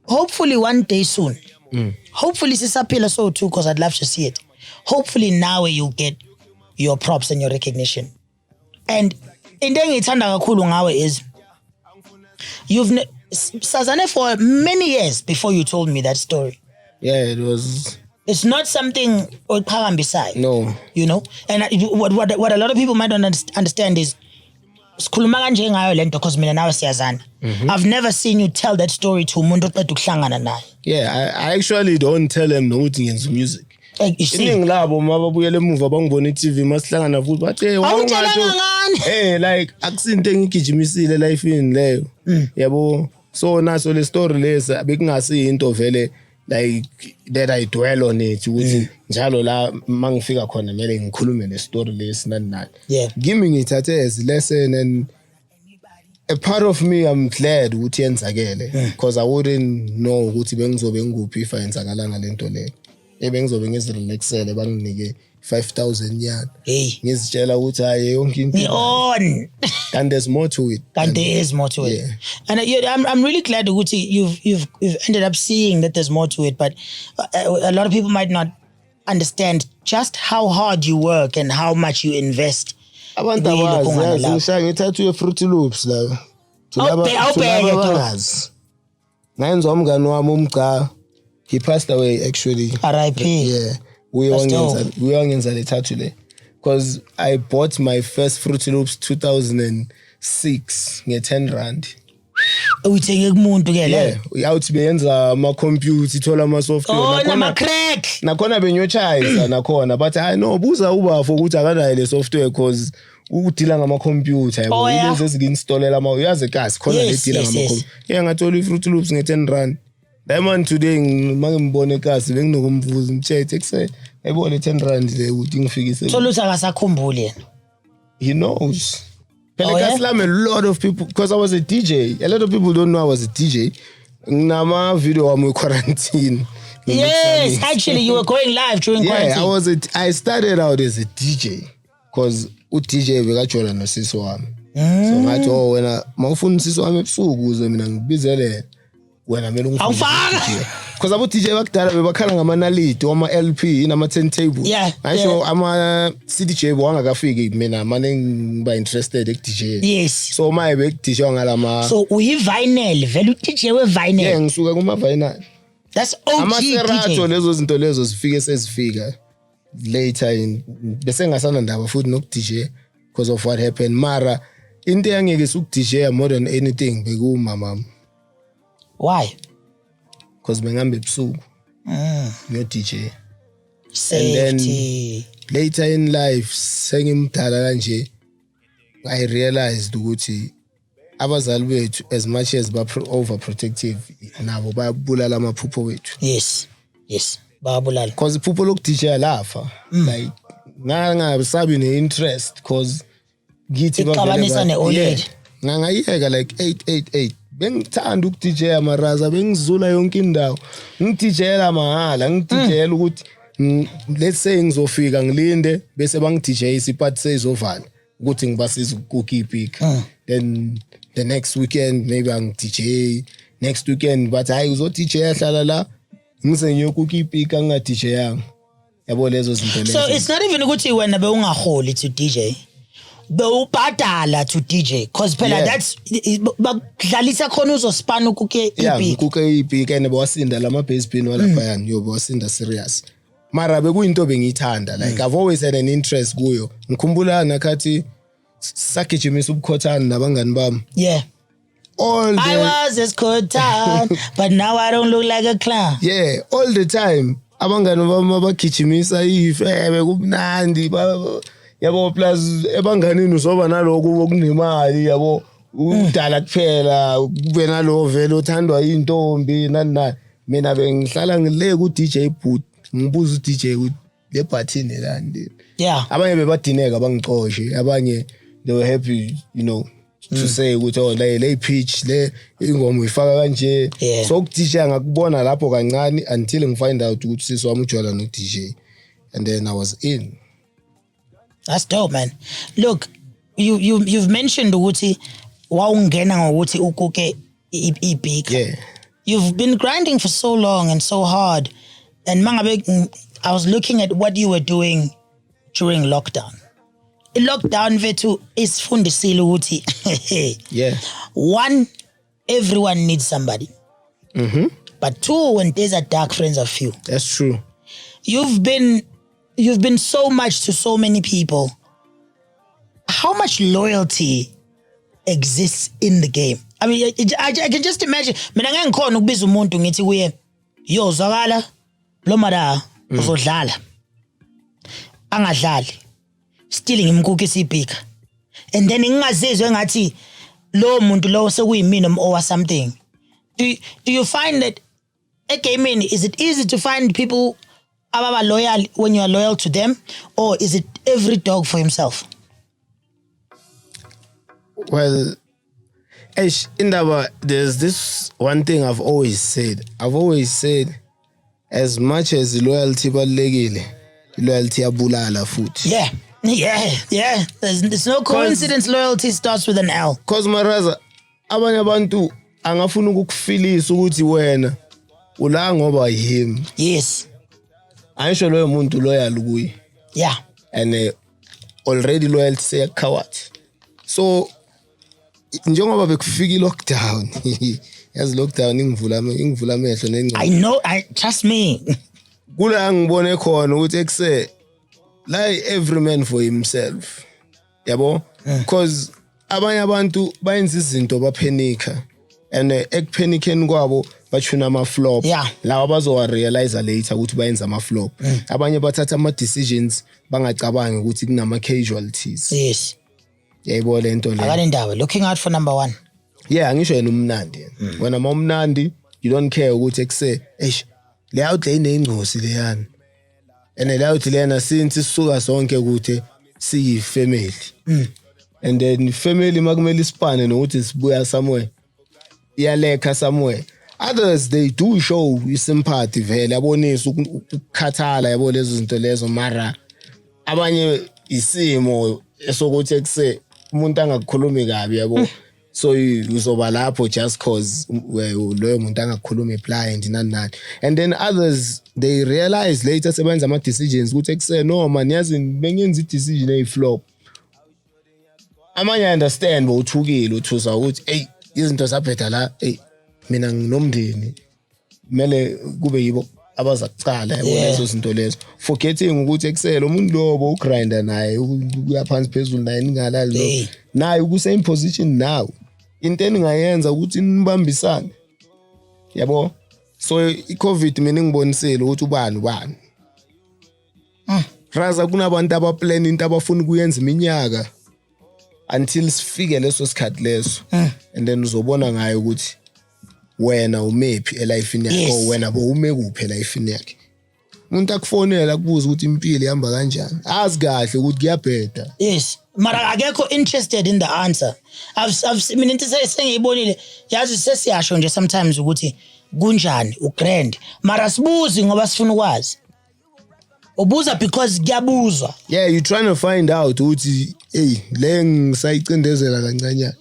Speaker 1: hopefully one day soon. Hopefully sisaphila so too, because I'd love to see it. Hopefully now you'll get your props and your recognition. And into engithanda kakhulu ngawe is you've sazane for many years before you told me that story.
Speaker 3: Yeah, it was.
Speaker 1: It's not something beside.
Speaker 3: No.
Speaker 1: You know? And what a lot of people might not understand is sikhuluma kanje ngayo lento because mina nawe siyazana. I've never seen you tell that story to umuntu oqeda ukuhlangana naye.
Speaker 3: Yeah, I actually don't tell them nokuthi ngenza music. Iningi labo mababuyele emuva bangibona iTV masihlangana futhi bathi hey wawungathi like akusinto engigijimisile life in leyo. Yabo so naso le story lesa bekungasi into vele like that I dwell on it ukuthi njalo la mangifika khona mele ngikhulume le story lesi nani.
Speaker 1: Yeah.
Speaker 3: Giving ngithathe as lesson and a part of me I'm glad ukuthi yenzakele because I wouldn't know ukuthi bengizobe nguphi if ayenzakalanga lento le. Bengizobe ngizirelaxele banginike 5,000 yard. Ngizitshela ukuthi hayi yonke into
Speaker 1: on.
Speaker 3: And there's more to it.
Speaker 1: And there is more to it.
Speaker 3: Yeah.
Speaker 1: And I'm really glad that you've ended up seeing that there's more to it. But a lot of people might not understand just how hard you work and how much you invest.
Speaker 3: Abantu abazi ngithatha Fruity Loops la. Ngayenza umngani wami umca. He passed away actually.
Speaker 1: R.I.P.
Speaker 3: Yeah. We wangenza le tattoo le. Because I bought my first Fruity Loops 2006 nge 10 rand.
Speaker 1: Uyithenge kumuntu ke la.
Speaker 3: Yeah, uyathi beyenza ama computer ithola ama software
Speaker 1: nama crack.
Speaker 3: Nakhona benyochayiza nakhona but I know buza ubafo ukuthi akanayo le software because udila ngama computer yabo ilezi ezikinstolela ama uyazi kasi khona le dila ngama computer. Yeah ngathola iFruity Loops nge 10 rand. Diamond today mangibone kasi benginokumvuza umthethe ekuse ebone 10 rand le ukuthi ngifikise.
Speaker 1: So lutho akasakhumbuli yena.
Speaker 3: He knows. I'm a lot of people because I was a DJ. A lot of people don't know I was a DJ. Nama video I'm quarantine.
Speaker 1: Yes, actually you were going live during quarantine.
Speaker 3: I started out as a DJ because DJ bekajola nosisi wami. So ngathi wena mawufuna usisi wami ebusuku uze mina ngibizele wena mina
Speaker 1: ungifaka
Speaker 3: because abo DJ bakudala bebakhala ngamanaliti wama LP inama turntable ngisho ama CDJ wangakafiki mina manje ngiba interested ek DJ.
Speaker 1: Yes,
Speaker 3: so my bek DJ ngalama
Speaker 1: so uyi vinyl vele u DJ we vinyl.
Speaker 3: Yeah, ngisuka kuma vinyl.
Speaker 1: That's OG
Speaker 3: Amaserato lezo zinto lezo zifike sezifika later bese ngasana ndaba futhi nok DJ because of what happened mara into yangeke suk DJ more than anything bekuma mama.
Speaker 1: Why?
Speaker 3: because bengambe ebusuku yo DJ.
Speaker 1: Safety.
Speaker 3: And then later in life sengimdala kanje I realized ukuthi abazali bethu as much as ba overprotective nabo bayabulala amaphupho wethu.
Speaker 1: Yes bayabulala
Speaker 3: because iphupho lokudija lafa like ngasabi ne-interest because ngithi
Speaker 1: ixabanisa ne-old age
Speaker 3: ngangayeka like 888 bengithanda ukudija MarazA bengizula yonke indawo ngidijela mahala ngidijela ukuthi let's say ngizofika ngilinde bese bangidija isiphathi sezovala ukuthi ngibasiza ukukhipha then the next weekend maybe ngidija next weekend but hayi uzodija hlala la ngise ngiyokukhipha ngadija yami yabo lezo zinto lezo.
Speaker 1: So it's not even ukuthi wena bewungaholi to DJ bewubhadala to DJ cause phela that's bakudlalisa khona uzospan ukuke
Speaker 3: ibig ukuke ibig and bawasinda lama bass pin wala phayani yo bawasinda serious mara bekuyinto bengiyithanda like I've always had an interest kuyo ngikhumbula nakathi sakijimisa ubukhothana nabangani bami
Speaker 1: I was as Khotan but now I don't look like a clown.
Speaker 3: All the time abangani bami abagijimisa ifebe kubnandi yabo plus ebanganini uzoba naloko okunemali yabo udala kuphela kube nalo vele othandwa intombi nani mina bengihlala ngile ku DJ boot ngibuza uDJ le button elandi abanye bebadineka bangixoshe abanye they were happy to say ukuthi oh le pitch le ingoma uyifaka kanje so uDJ ngakubona lapho kancane until ngifind out ukuthi sisi wami ujwala no DJ and then I was in.
Speaker 1: That's dope, man. Look, you've mentioned ukuthi wawungena ngokuthi ukuke ibig. You've been grinding for so long and so hard. And mangabe I was looking at what you were doing during lockdown. Lockdown vethu isifundisile ukuthi one, everyone needs somebody. But two, when days are dark, friends are few.
Speaker 3: That's true.
Speaker 1: You've been so much to so many people. How much loyalty exists in the game? I mean, I can just imagine. Mina ngeke ngikhona ukubiza umuntu ngithi kuye, yo zwakala lo mara uzodlala. Angadlali. Still ngimkhukisa ibhika. And then ngingazizwe ngathi lo muntu lo sekuyimina or something. Do you find that gaming, is it easy to find people ababa loyal when you are loyal to them, or is it every dog for himself?
Speaker 3: Well, Indaba, there's this one thing I've always said. As much as loyalty balekile, loyalty abulala futhi.
Speaker 1: Yeah. There's no coincidence loyalty starts with an L.
Speaker 3: Cause MarazA, abanye abantu angafuna ukukufilisa ukuthi wena ula ngoba yimi.
Speaker 1: Yes.
Speaker 3: Ayisho loyo muntu loyal kuyi.
Speaker 1: Yeah.
Speaker 3: And already loyalty say coward. So njengoba bekufika lockdown. Yazi lockdown ingivula amehlo nengqondo.
Speaker 1: I know, trust me.
Speaker 3: Kula ngibone khona ukuthi ekuse like every man for himself. Yabo? Because abanye abantu bayenza izinto baphenika. And ekuphenikeni kwabo bachuna ama-flop. Lawa bazowa realize later ukuthi bayenza ama-flop. Abanye bathatha ama-decisions bangacabangi ukuthi kunama casualties.
Speaker 1: Yes.
Speaker 3: Yayibona lento le.
Speaker 1: Akalendaba, looking out for number one.
Speaker 3: Yeah, ngisho yena umnandi. Wena mawumnandi, you don't care ukuthi ekuse, le outlay inengcosi leyana. And le outlay lena since sisuka sonke ukuthi siyi family. And then family makumele isipane nokuthi sibuya somewhere. Iyalekha somewhere. Others they do show sympathy vele abonisa ukukhathala yabo lezo zinto lezo mara abanye isimo esokuthi ekuse umuntu angakukhulumi kabi yabo. So uzoba lapho just cause loyo muntu angakukhulumi blind nani. And then others they realize later sebenza ama decisions ukuthi ekuse no man yazi bengenza i decision eyiflop. Amanye understand bowuthukile uthusa ukuthi izinto zaphetha la mina nginomndeni kumele kube yibo abaza kucala yabo lezo zinto lezo forgetting ukuthi ekselo umuntu lobo ugrinder naye uyaphansi phezulu naye ningalali lo naye uku same position now into eningayenza ukuthi nibambisane yabo So i-COVID mina ngibonisele ukuthi ubani. Raza kunabantu abaplan into abafuna ukuyenza iminyaka until sifike leso sikhathi leso. And then uzobona ngayo ukuthi wena umephi elifini yakho or wena ume kuphi elifini yakhe. Umuntu akufonela akubuza ukuthi impilo ihamba kanjani. Azi kahle ukuthi kuyabheda.
Speaker 1: Yes. Mara akekho interested in the answer. I've mina into sengiyibonile yazi sesiyasho nje sometimes ukuthi kunjani ugrand. Mara sibuzi ngoba sifuna ukwazi. Ubuza because kuyabuzwa.
Speaker 3: Yeah, you trying to find out ukuthi hey le ngisayicindezela kancanyana.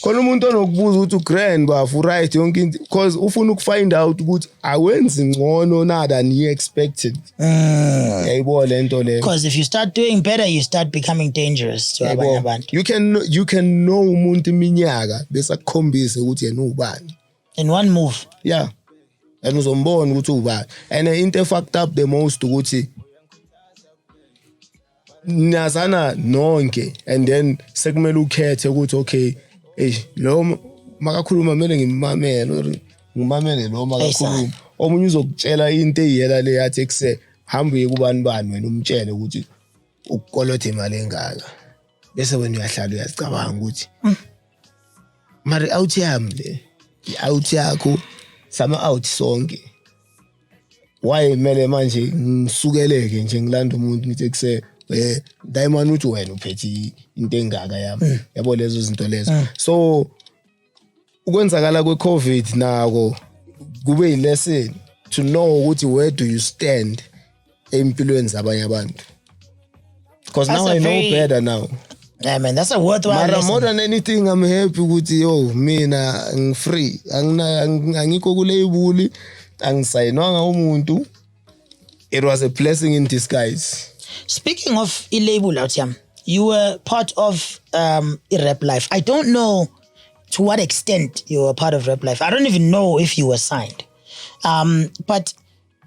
Speaker 3: Khona umuntu onokubuza ukuthi ugrand bafu right yonke into because ufuna ukufind out ukuthi awenzi ngcono na than you expected. Yayibona lento le.
Speaker 1: Because if you start doing better you start becoming dangerous to abanye abantu.
Speaker 3: You can know umuntu iminyaka bese akukhombise ukuthi yena ubani.
Speaker 1: In one move.
Speaker 3: Yeah. And uzombona ukuthi ubani. And into fucked up the most ukuthi nazana nonke and then sekumele ukhethe ukuthi okay lo makakhuluma kumele ngimamele lo makakhuluma omunye uzokutshela into eyela le yathi ekuse hambe kubani wena umtshele ukuthi ukukolotha imali engaka bese wena uyahlala uyacabanga ukuthi mari out yami le out yakho sama out sonke why mele manje ngisukeleke nje ngilanda umuntu ngithi ekuse diamond uthi wena uphethe into engaka yami yabo lezo zinto lezo. So ukwenzakala kweCovid nako kube ilesson to know ukuthi where do you stand empilweni zabanye abantu, because now I know better now.
Speaker 1: Yeah man, that's a worthwhile lesson.
Speaker 3: More than anything I'm happy ukuthi mina I'm free, angikho kulabel, angisayinwanga umuntu. It was a blessing in disguise.
Speaker 1: Speaking of label out here, you were part of Rap Life. I don't know to what extent you were part of Rap Life. I don't even know if you were signed. But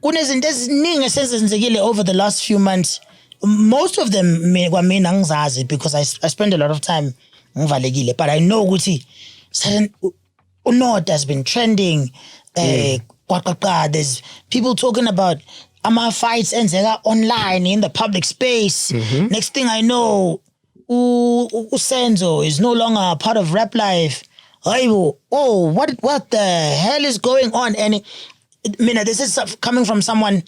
Speaker 1: kunezinto eziningi esenzekile over the last few months. Most of them mina ngizazi because I spend a lot of time ngivalekile. But I know ukuthi certain Unod has been trending. There's people talking about fights enzeka online in the public space. Next thing I know, Usenzo is no longer part of Rap Life. What the hell is going on? And this is coming from someone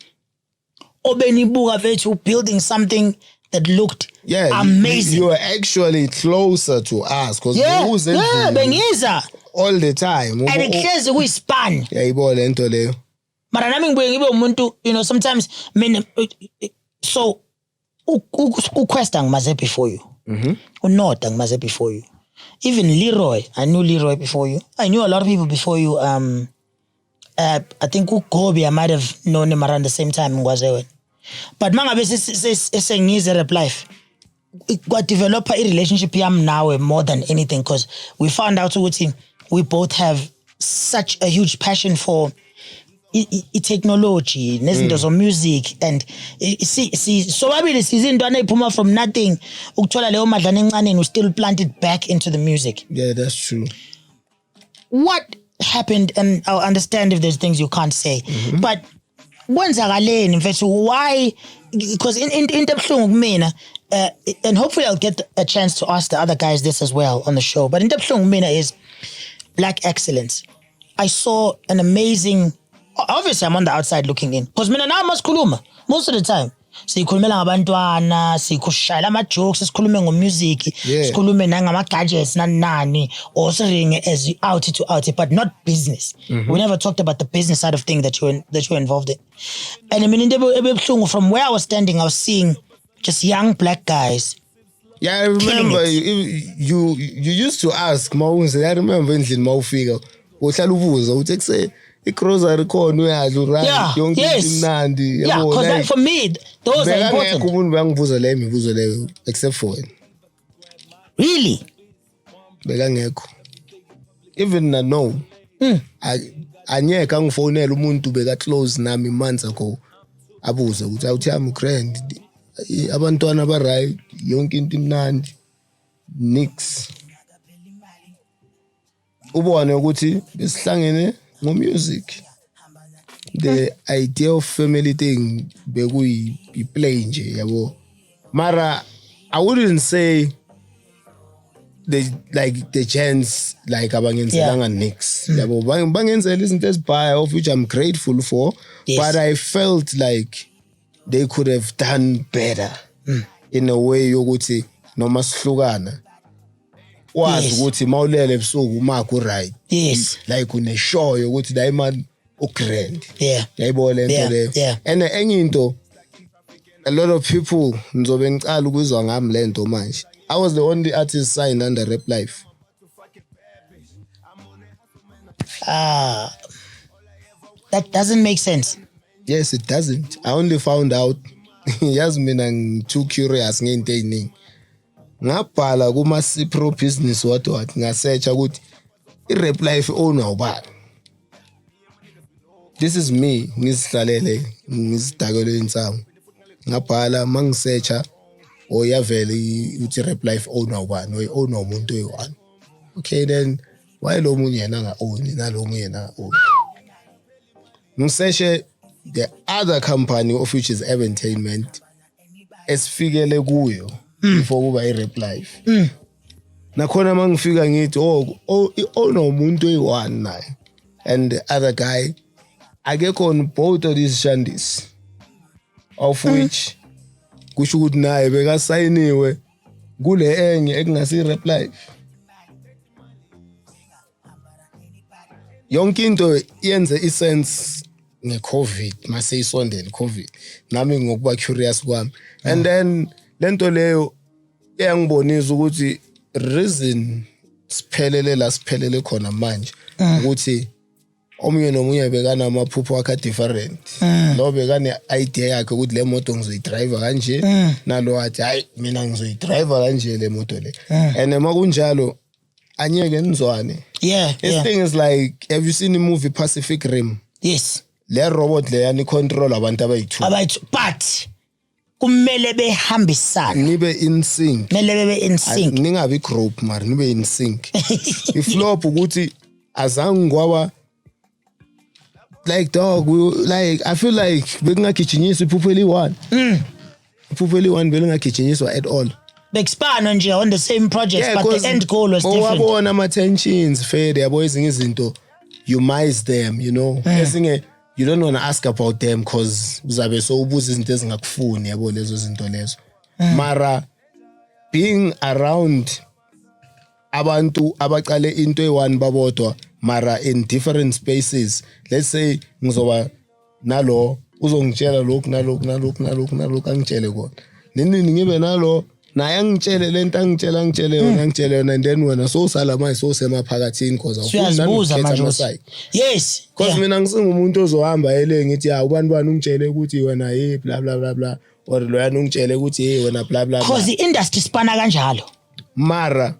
Speaker 1: building something that looked amazing.
Speaker 3: You are actually closer to us because
Speaker 1: bengiza
Speaker 3: all the time.
Speaker 1: And it says we span.
Speaker 3: But
Speaker 1: sometimes so KWESTA ngimaze before you. Unod ngimaze before you. Even Leroy, I knew Leroy before you. I knew a lot of people before you. I think Gobi I might have known him around the same time. But mangabe sengize Rap Life. Got develop a relationship now more than anything because we found out we both have such a huge passion for technology, nezinto zo music, and so babili sizintwana ephuma from nothing ukuthola leyo madlana encane and we still planted back into the music.
Speaker 3: Yeah, that's true.
Speaker 1: What happened, and I'll understand if there's things you can't say, but kwenzakaleni mfethu, why? Because in ebuhlungu kumina, and hopefully I'll get a chance to ask the other guys this as well on the show, but in ebuhlungu kumina is Black excellence. I saw an amazing, obviously I'm on the outside looking in, because mina na masikhuluma most of the time sikhulumela ngabantwana, sikushayela ama jokes, sikhulume ngomusic, sikhulume nangama gadgets nani or siringe as out to out, but not business. We never talked about the business side of things that you're involved in. And I mean from where I was standing, I was seeing just young Black guys.
Speaker 3: Yeah, I remember you used to ask Mawunze. I remember endlini mawufika uhlala ubuza uthi ekuse igrocery khona uyadla uright yonke into imnandi.
Speaker 1: Yeah, because for me those are important.
Speaker 3: Umuntu bangibuza le imibuzo leyo except for wena.
Speaker 1: Really?
Speaker 3: Bekangekho. Even na no. Anyeka ngifonela umuntu beka close nami months ago abuza ukuthi awuthi am grand abantwana ba right yonke into imnandi nix. Ubone ukuthi besihlangene ngomusic. the idea of family thing bekuyi play nje yabo. Mara I wouldn't say the gents like abangenzelanga nix. Yabo bangenzela izinto ezibhaya of which I'm grateful for, but I felt like they could have done better in a way yokuthi noma sihlukana wazi ukuthi mawulele ebusuku Makwa right.
Speaker 1: Yes.
Speaker 3: Like une show yokuthi la imali ugrand.
Speaker 1: Yeah.
Speaker 3: Yayibona lento le. And enye into a lot of people ngizobe ngicala ukuzwa ngami lento manje. I was the only artist signed under Rap Life.
Speaker 1: That doesn't make sense.
Speaker 3: Yes, it doesn't. I only found out. Yazi mina too curious ngento eziningi. Ngabhala kuma Pro business what ngasearcha ukuthi iRap Life owner ubani. This is me ngizihlalele ngizidakele insango. Ngabhala mangisearcha oyavele uthi Rap Life owner ubani oy owner umuntu oyi1. Okay then why lo munye yena nga own nalo munye yena own. Ngisearche the other company of which is Entertainment esifikele kuyo before kuba iRap Life. Nakhona mangifika ngithi owner umuntu oyi1 naye and the other guy akekho on both of these shandis of which kusho ukuthi naye bekasayiniwe kule enye ekungasi Rap Life. Yonke into yenze isense ngeCovid mase isondele COVID nami ngokuba curious kwami and then lento leyo eyangibonisa ukuthi reason siphelele khona manje ukuthi omunye nomunye bekana amaphupho akhe different lo bekane idea yakhe ukuthi le moto ngizoyidrive kanje nalo athi hayi mina ngizoyidrive kanje le moto le and makunjalo anyeke nizwane. This thing is like, have you seen the movie Pacific Rim?
Speaker 1: Yes.
Speaker 3: Le robot le yani control abantu abayi2
Speaker 1: but kumele behambisana
Speaker 3: nibe in sync.
Speaker 1: Kumele bebe in sync.
Speaker 3: Ningabi group mara nibe in sync. Iflop ukuthi azange kwaba like dog like I feel like bekungagijinyiswa iphupho eli1. Iphupho eli1 belingagijinyiswa at all.
Speaker 1: Expand nje on the same project but the end goal was different.
Speaker 3: Wabona ama tensions fade yabo ezinye izinto you miss them, you know. Ezinye you don't want to ask about them because uzabe so ubuza izinto ezingakufuni yabo lezo zinto lezo. Mara being around abantu abaqale into eyi1 babodwa mara in different spaces. Let's say ngizoba nalo uzongitshela lokhu nalokhu angitshele kona. Nini ngibe nalo naye angitshele lento angitshele yona and then wena so usala manje so semaphakathini because
Speaker 1: uyazibuza manje. Yes.
Speaker 3: Because mina ngisingumuntu ozohamba ele ngithi ya ubani ungitshele ukuthi wena hey bla bla bla bla or loyana ungitshele ukuthi hey wena bla bla bla.
Speaker 1: Because the industry spana kanjalo.
Speaker 3: Mara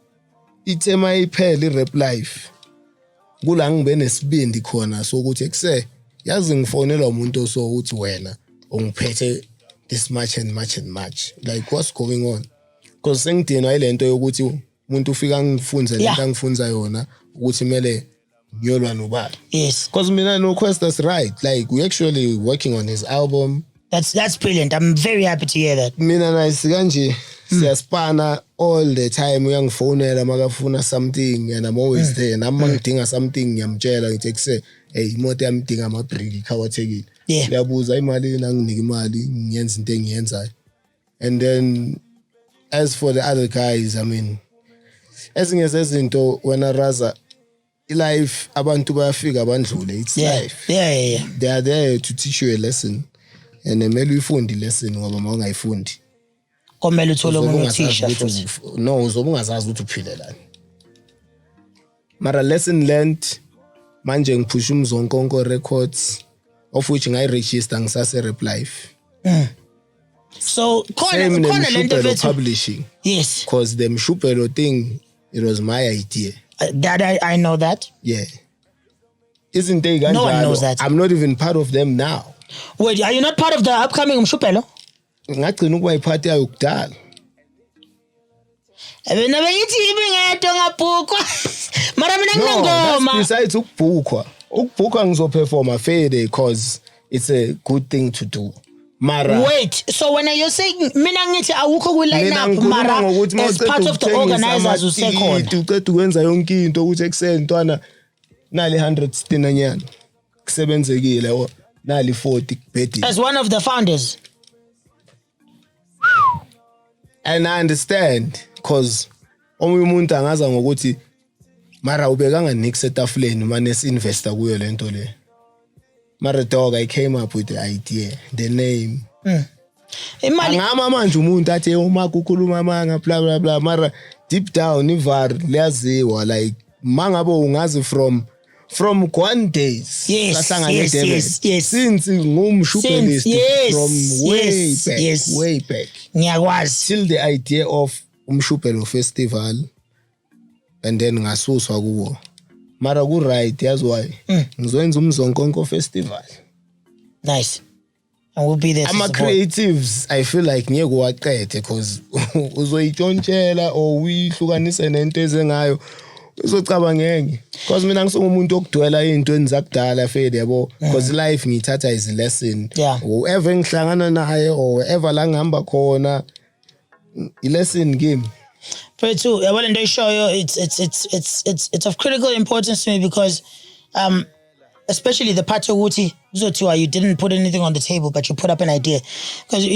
Speaker 3: ithema iphela iRap Life. Kula ngibe nesibindi khona so ukuthi ekuse yazi ngifonela umuntu so ukuthi wena ungiphethe this much and much like what's going on. Because sengidina ilento yokuthi umuntu ufika ngifunze lento angifunza yona ukuthi mele ngiyolwa nobani.
Speaker 1: Yes.
Speaker 3: Because mina no KWESTA's right. Like we actually working on his album.
Speaker 1: That's brilliant. I'm very happy to hear that.
Speaker 3: Mina nice kanje siyaspana all the time uyangifonela makafuna something and I'm always there. Nami ngidinga something ngiyamtshela ngithi kuse hey imoto yami idinga amabriki khawathekile. Uyabuza imali nanginika imali ngiyenza into engiyenzayo. And then as for the other guys, I mean, ezinye zezinto wena raza life abantu bayafika abandlule. It's life.
Speaker 1: Yeah.
Speaker 3: They are there to teach you a lesson. And emele uyifundi lesson ngoba mawungayifundi.
Speaker 1: Komele uthole umuntu teacher futhi.
Speaker 3: No, uzobe ungazazi ukuthi uphilelani. Mara lesson learned manje ngiphusha umzonkonko records of which ngayiregister ngisase Rap Life.
Speaker 1: So khona lento vethu
Speaker 3: publishing.
Speaker 1: Yes.
Speaker 3: Because the Mshupelo thing, it was my idea.
Speaker 1: That I know that.
Speaker 3: Yeah. Isn't they?
Speaker 1: No one knows that.
Speaker 3: I'm not even part of them now.
Speaker 1: Wait, are you not part of the upcoming Mshupelo?
Speaker 3: Ngagcina ukuba iphathi yayo kudala.
Speaker 1: Mina bengithi ibingedo ngabhukwa. Mara mina nginengoma.
Speaker 3: Besides ukubhukwa. Ukubhukwa ngizoperforma fade because it's a good thing to do. Mara.
Speaker 1: Wait, so when you're saying mina ngithi awukho ku line up mara as part of the organizers usekhona.
Speaker 3: Uqeda ukwenza yonke into ukuthi ekseni ntwana nali 100 stina nyana. Kusebenzekile nali 40 kubhedi.
Speaker 1: As one of the founders.
Speaker 3: And I understand because omunye umuntu angaza ngokuthi mara ubekanga nix etafuleni manje investor kuyo lento le. Mara dog, I came up with the idea, the name. Angama manje umuntu athi uma kukhuluma manga blah blah blah mara deep down ivar liyaziwa like mangabo ungazi from one days.
Speaker 1: Yes.
Speaker 3: Since ngumshubhelist from way back.
Speaker 1: Ngiyakwazi.
Speaker 3: Till the idea of umshubhelo festival and then ngasuswa kuwo. Mara ku right yazi why ngizoyenza umzonkonko festival.
Speaker 1: Nice. And we'll be there.
Speaker 3: I'm a creatives. I feel like ngeke waqede because uzoyitshontshela or uyihlukanise nento ezengayo uzocabangenge because mina ngisomuntu okudwela into enzakudala fede yabo because life ngithatha is a lesson. Whoever ngihlangana naye or wherever la ngihamba khona I lesson game.
Speaker 1: But too, well, and they show you it's of critical importance to me because, especially the part of Wuti Zotua, you didn't put anything on the table, but you put up an idea. Because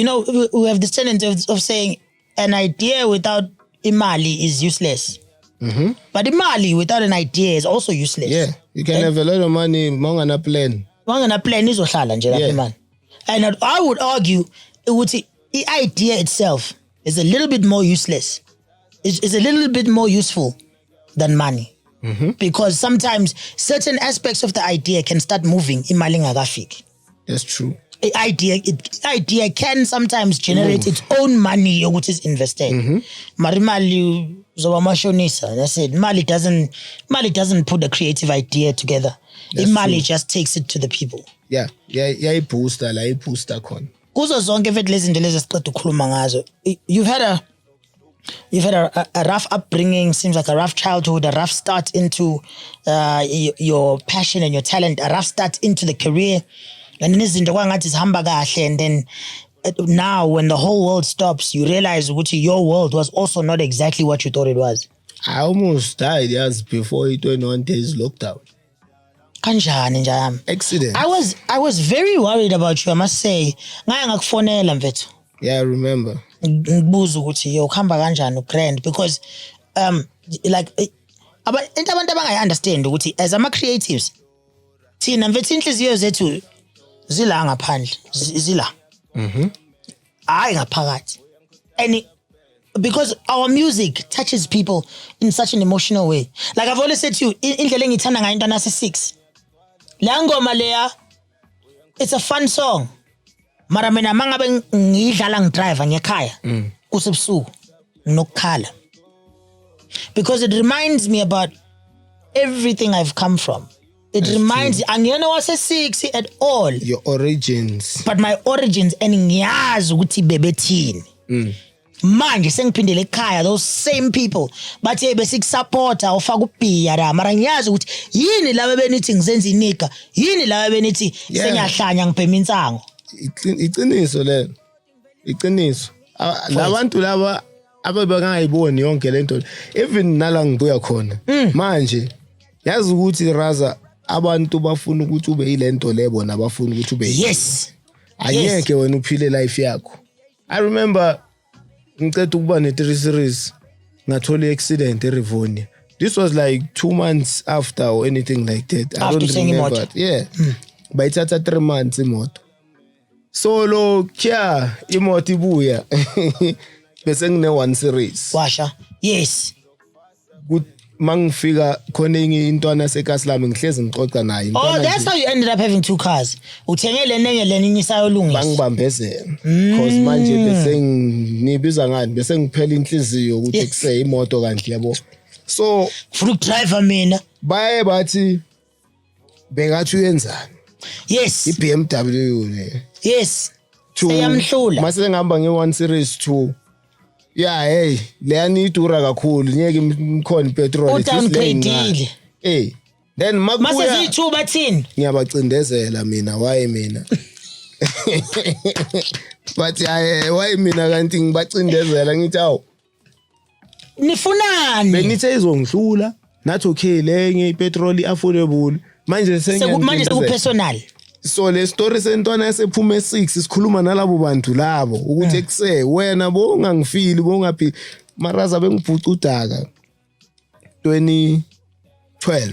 Speaker 1: we have this tendency of saying an idea without imali is useless.
Speaker 3: Mm-hmm.
Speaker 1: But imali without an idea is also useless.
Speaker 3: Yeah, you can have a lot of money, mangana plan.
Speaker 1: Mangana plan is ohlala nje lapha man. And I would argue the idea itself is a little bit more useless. Is a little bit more useful than money.
Speaker 3: Mm-hmm.
Speaker 1: Because sometimes certain aspects of the idea can start moving imali ngakafiki.
Speaker 3: That's true.
Speaker 1: Idea can sometimes generate its own money which is invested. Marimali zoba mashonisa. That's it. Mali doesn't put a creative idea together. Imali just takes it to the people.
Speaker 3: Yeah, iposter khona.
Speaker 1: Kuzo zonke mfethu lezi zinto lezi esiqeda ukukhuluma ngazo. You've had a rough upbringing, seems like a rough childhood, a rough start into your passion and your talent, a rough start into the career. And then izinto kwangathi zihamba kahle, and then now when the whole world stops, you realize which your world was also not exactly what you thought it was.
Speaker 3: I almost died years before 21 days lockdown.
Speaker 1: Kanjani njayami?
Speaker 3: Accident.
Speaker 1: I was very worried about you, I must say. Ngaya ngakufonela mfethu.
Speaker 3: Yeah, I remember.
Speaker 1: Ngibuza ukuthi yokuhamba kanjani ugrand because like into abantu abangayi understand ukuthi as ama creatives thina mfethu inhliziyo zethu zila ngaphandle zila hayi ngaphakathi and because our music touches people in such an emotional way. Like I've always said to you, indlela engithanda ngayo into nase 6 la ngoma leya, it's a fun song. Mara mina mangabe ngidlala ngidrive ngekhaya kusebusuku nokukhala because it reminds me about everything I've come from. It reminds angiyona wase 6 at all.
Speaker 3: Your origins.
Speaker 1: But my origins and ngiyazi ukuthi bebethini. Manje sengiphindele ekhaya, those same people bathe besikupporta ufaka ubhiya la mara ngiyazi ukuthi yini laba benithi ngizenza inika, yini laba benithi sengiyahlanya ngiphema insango.
Speaker 3: Iqiniso lelo. Iqiniso. Labantu laba ababangayiboni yonke lento even nala ngibuya khona. Manje yazi ukuthi raza abantu bafuna ukuthi ube yilento lebo nabafuna ukuthi ube.
Speaker 1: Yes.
Speaker 3: Ayeke wena uphile life yakho. I remember ngicela ukuba ne-3 series ngathola accident eRivonia. This was like 2 months after or anything like that. I don't remember. Yeah. Bayithatha 3 months imoto. Solo kya imoto ibuya bese ngine 1 series.
Speaker 1: Washa. Yes.
Speaker 3: Good mangifika khona intwana seKaslami ngihlezi ngixoxa naye.
Speaker 1: Oh, that's how you ended up having 2 cars. Uthenge lenenye leninye isayolungisa.
Speaker 3: Bangibambezela. Because manje bese ngibiza ngani bese ngiphela inhliziyo ukuthi kuse imoto kanti yabo. So
Speaker 1: funa driver mina.
Speaker 3: Baye bathi bengathi uyenzani?
Speaker 1: Yes.
Speaker 3: iBMW le.
Speaker 1: Yes. Seyamhlula.
Speaker 3: Mase ngihamba nge1 series 2. Yeah, hey, leyani idura kakhulu, ngeke imkhona ipetrol
Speaker 1: downgrade.
Speaker 3: Hey, then makuya.
Speaker 1: Mase zi2 bathini?
Speaker 3: Ngiyabacindezela mina, why mina? But why mina kanti ngibacindezela ngithi awu
Speaker 1: nifunani
Speaker 3: benithe izongihlula nathi okay lenye ipetrol affordable manje
Speaker 1: sekupersonal.
Speaker 3: So le story sentwana yasephuma e6 sikhuluma nalabo bantu labo ukuthi ekuse wena bongangifili bongaphili MarazA bengibhuca udaka 2012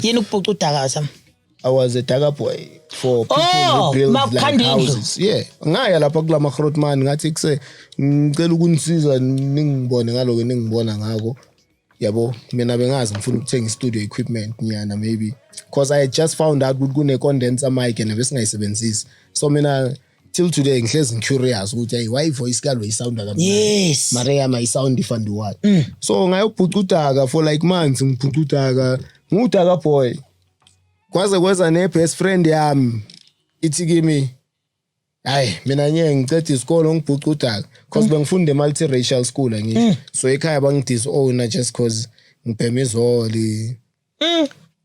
Speaker 1: yini ukubhuca udaka sami.
Speaker 3: I was a dagger boy for people who build like houses. Yeah. Ngaya lapha kula Magrotman ngathi kuse ngicela ukunisiza ningibone ngaloko ningibona ngako. Yabo mina bengazi ngifuna ukuthenga studio equipment nyana maybe because I had just found out ukuthi kune condenser mic and besingayisebenzisi. So mina till today ngihlezi curious ukuthi hey why voice kalo isounda kamnandi.
Speaker 1: Yes.
Speaker 3: Mara my sound ifandi what. So ngayobhuca udaka for like months ngibhuca udaka ngudaka boy. Kwaze kweza ne-best friend yami ithi kimi hayi mina nye ngicela isikole ngibhuca udaka because bengifunda multiracial school ngisho so ekhaya bangidisowner just cause ngibhemezoli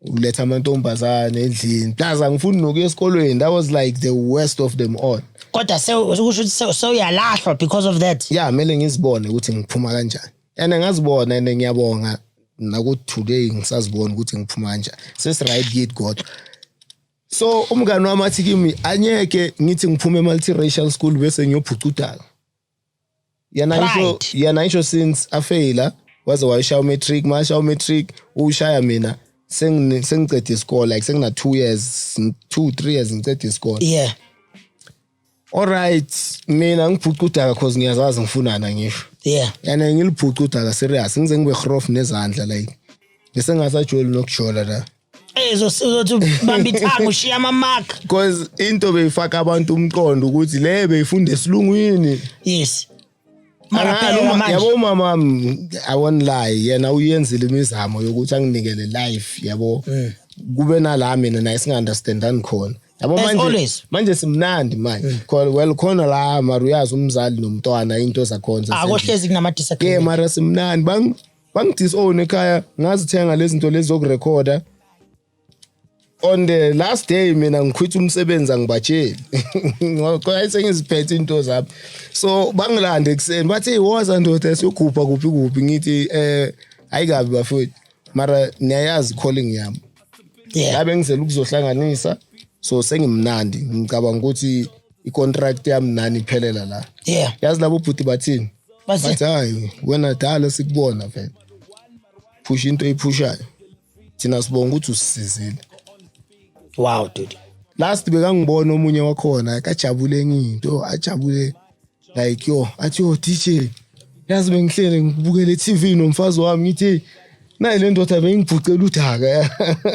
Speaker 3: uletha amantombazane endlini plus angifuni nokuya esikolweni. That was like the worst of them all.
Speaker 1: Kodwa so uyalahlwa because of that.
Speaker 3: Yeah, mele ngizibone ukuthi ngiphuma kanjani. And ngazibona and ngiyabonga nakuthi today ngisazibona ukuthi ngiphuma kanjani. Sesi right gate God. So umngani wami athi kimi anyeke ngithi ngiphume multiracial school bese ngiyobhuca udaka. Yana ngisho since afaila waze wayishaya matric mashaya matric ushaya mina sengicede isikole like sengina 2 years 3 years ngicede isikole.
Speaker 1: Yeah.
Speaker 3: All right mina ngibhuca udaka cause ngiyazazi ngifunana ngisho.
Speaker 1: Yeah.
Speaker 3: Yana ngilibhuca udaka serious ngize ngibe grof nezandla like bese ngasajoli nokujola la.
Speaker 1: Uzothi bamba ithanga ushiya ama-mark.
Speaker 3: Because into beyifaka abantu umqondo ukuthi le beyifunda esilungwini.
Speaker 1: Yes.
Speaker 3: Yabo mama I won't lie yena uyenzile imizamo yokuthi anginikele life yabo kube nala mina naye singa-understandani khona. Yabo manje simnandi manje. Well khona la mara uyazi umzali nomntwana into zakhona.
Speaker 1: Akohlezi kunama-disagreement.
Speaker 3: Yeah mara simnandi bangidisowne ekhaya ngazithenga lezi zinto lezi zokurekhoda. On the last day mina ngikhwitha umsebenzi angibatsheli ngoba sengiziphethe into zami so bangilande ekseni bathi woza ndoda siyogupha kuphi ngithi ayikabi bafowethu mara niyayazi calling yami ngabe ngizela ukuzohlanganisa so sengimnandi ngicabanga ukuthi icontract yami nani iphelela la yazi labo bhuti bathini bathi hayi wena dala sikubona vele push into eyiphushayo thina sibonga ukuthi usisizile.
Speaker 1: Wow dude.
Speaker 3: Last bekangibona omunye wakhona akajabule nginto ajabule like athi DJ yazi bengihlele ngibukele TV nomfazi wami ngithi nayi le ndoda bengibhucela udaka.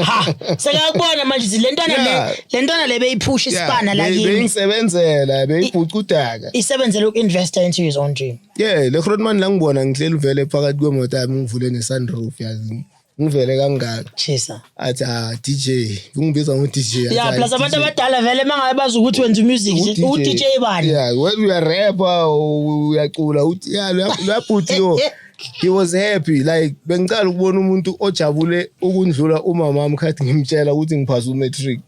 Speaker 1: Ha sekakubona manje le ntwana le beyiphusha isipana la yini.
Speaker 3: Bengisebenzela beyibhuca udaka.
Speaker 1: Isebenzela uku-invest into his own dream.
Speaker 3: Yeah le Grootman la ngibona ngihleli vele phakathi kwemoto yami ngivule ne-sunroof yazi. Ngivele kangaka
Speaker 1: chisa
Speaker 3: athi DJ ungibiza ngo-DJ
Speaker 1: yeah plus abantu abadala vele mangabe bazi ukuthi wenza music u-DJ bani
Speaker 3: yeah when we are rapper uyacula uthi yeah laphuthi he was happy like bengicala ukubona umuntu ojabule ukundlula umama wami khathi ngimtshela ukuthi ngiphasa umatric.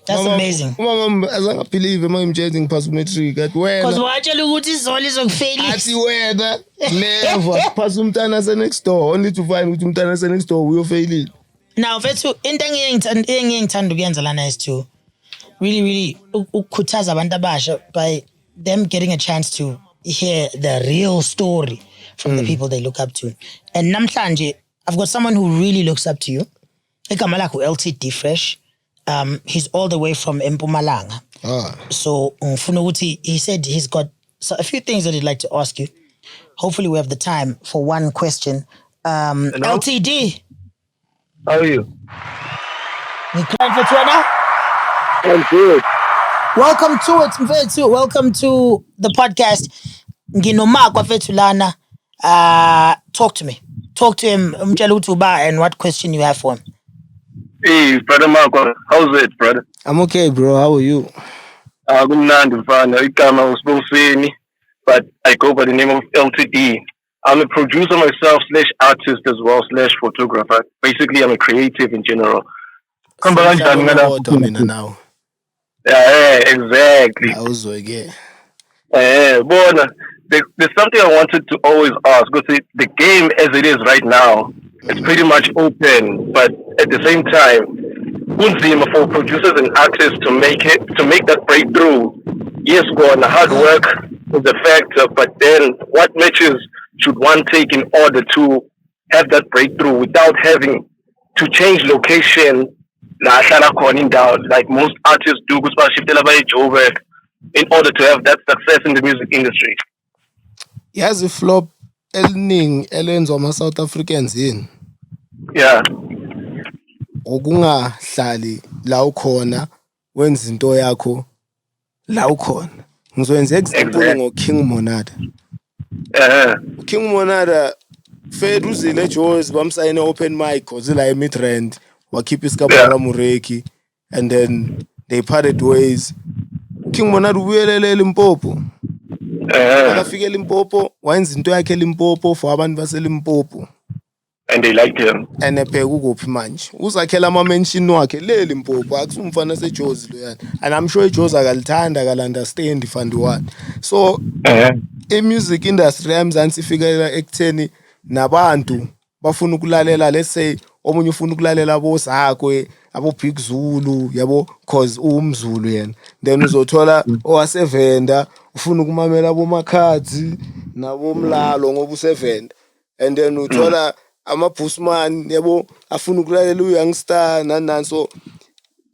Speaker 1: That's amazing.
Speaker 3: Umama azange believe mangimtshela ngiphasa umatric athi wena
Speaker 1: because watshela ukuthi izolo izokufeyilisa
Speaker 3: athi wena never phasa umntana next door only to find ukuthi umntana next door uyofeyilile.
Speaker 1: Now mfethu into engiyengithanda ukuyenza lana is to really ukukhuthaza abantu abasha by them getting a chance to hear the real story from the people they look up to. And namhlanje I've got someone who really looks up to you. Igama lakho LTD Fresh. He's all the way from Mpumalanga. So he said he's got a few things that he'd like to ask you. Hopefully we have the time for one question. LTD.
Speaker 4: How are you?
Speaker 1: I'm
Speaker 4: good.
Speaker 1: Welcome to it, mfethu. Welcome to the podcast. Makwa mfethu lana. Talk to me. Talk to him. Umtshela ukuthi uba and what question you have for him.
Speaker 4: Hey, brother Makwa. How's it, brother?
Speaker 3: I'm okay, bro. How are you?
Speaker 4: Kumnandi mfana. Igama usibuseni, but I go by the name of LTD. I'm a producer myself / artist as well / photographer. Basically, I'm a creative in general.
Speaker 3: Now.
Speaker 4: Yeah, exactly.
Speaker 3: Awuzwe-ke.
Speaker 4: Bona, there's something I wanted to always ask because the game as it is right now, it's pretty much open, but at the same time, kunzima for producers and artists to make that breakthrough. Yes, go on hard work is a factor, but then what measures should one take in order to have that breakthrough without having to change location la ahlala khona indawo like most artists do ukuthi bashiftela baye Joburg in order to have that success in the music industry?
Speaker 3: Yazi flop eliningi elenzwa ama-South Africans yini?
Speaker 4: Yeah.
Speaker 3: Ukungahlali la ukhona wenza into yakho la ukhona. Ngizoyenza example ngoKing Monada. King Monada fed uzile eJozi bamsayine open mic uzila eMidrand wakhipha iskabara Mureki and then they parted ways. King Monada ubuyelele eLimpopo. Akafika eLimpopo wayenza into yakhe eLimpopo for abantu baseLimpopo.
Speaker 4: And they liked him.
Speaker 3: And ebheka ukuphi manje uzakhela ama-mention wakhe le Limpopo akusumfana seJozi loyana and I'm sure iJozi akalithanda akal-understand ifandi one. So i-music industry eMzansi ifika ekutheni nabantu bafuna ukulalela, let's say omunye ufuna ukulalela abosakwe abo-Big Zulu yabo cause uwumZulu yena, then uzothola owasevenda ufuna ukumamela aboMakhadzi nabomlalo ngoba usevenda, and then uthola ama-Boosman yabo afuna ukulalela uYoungstar nani. So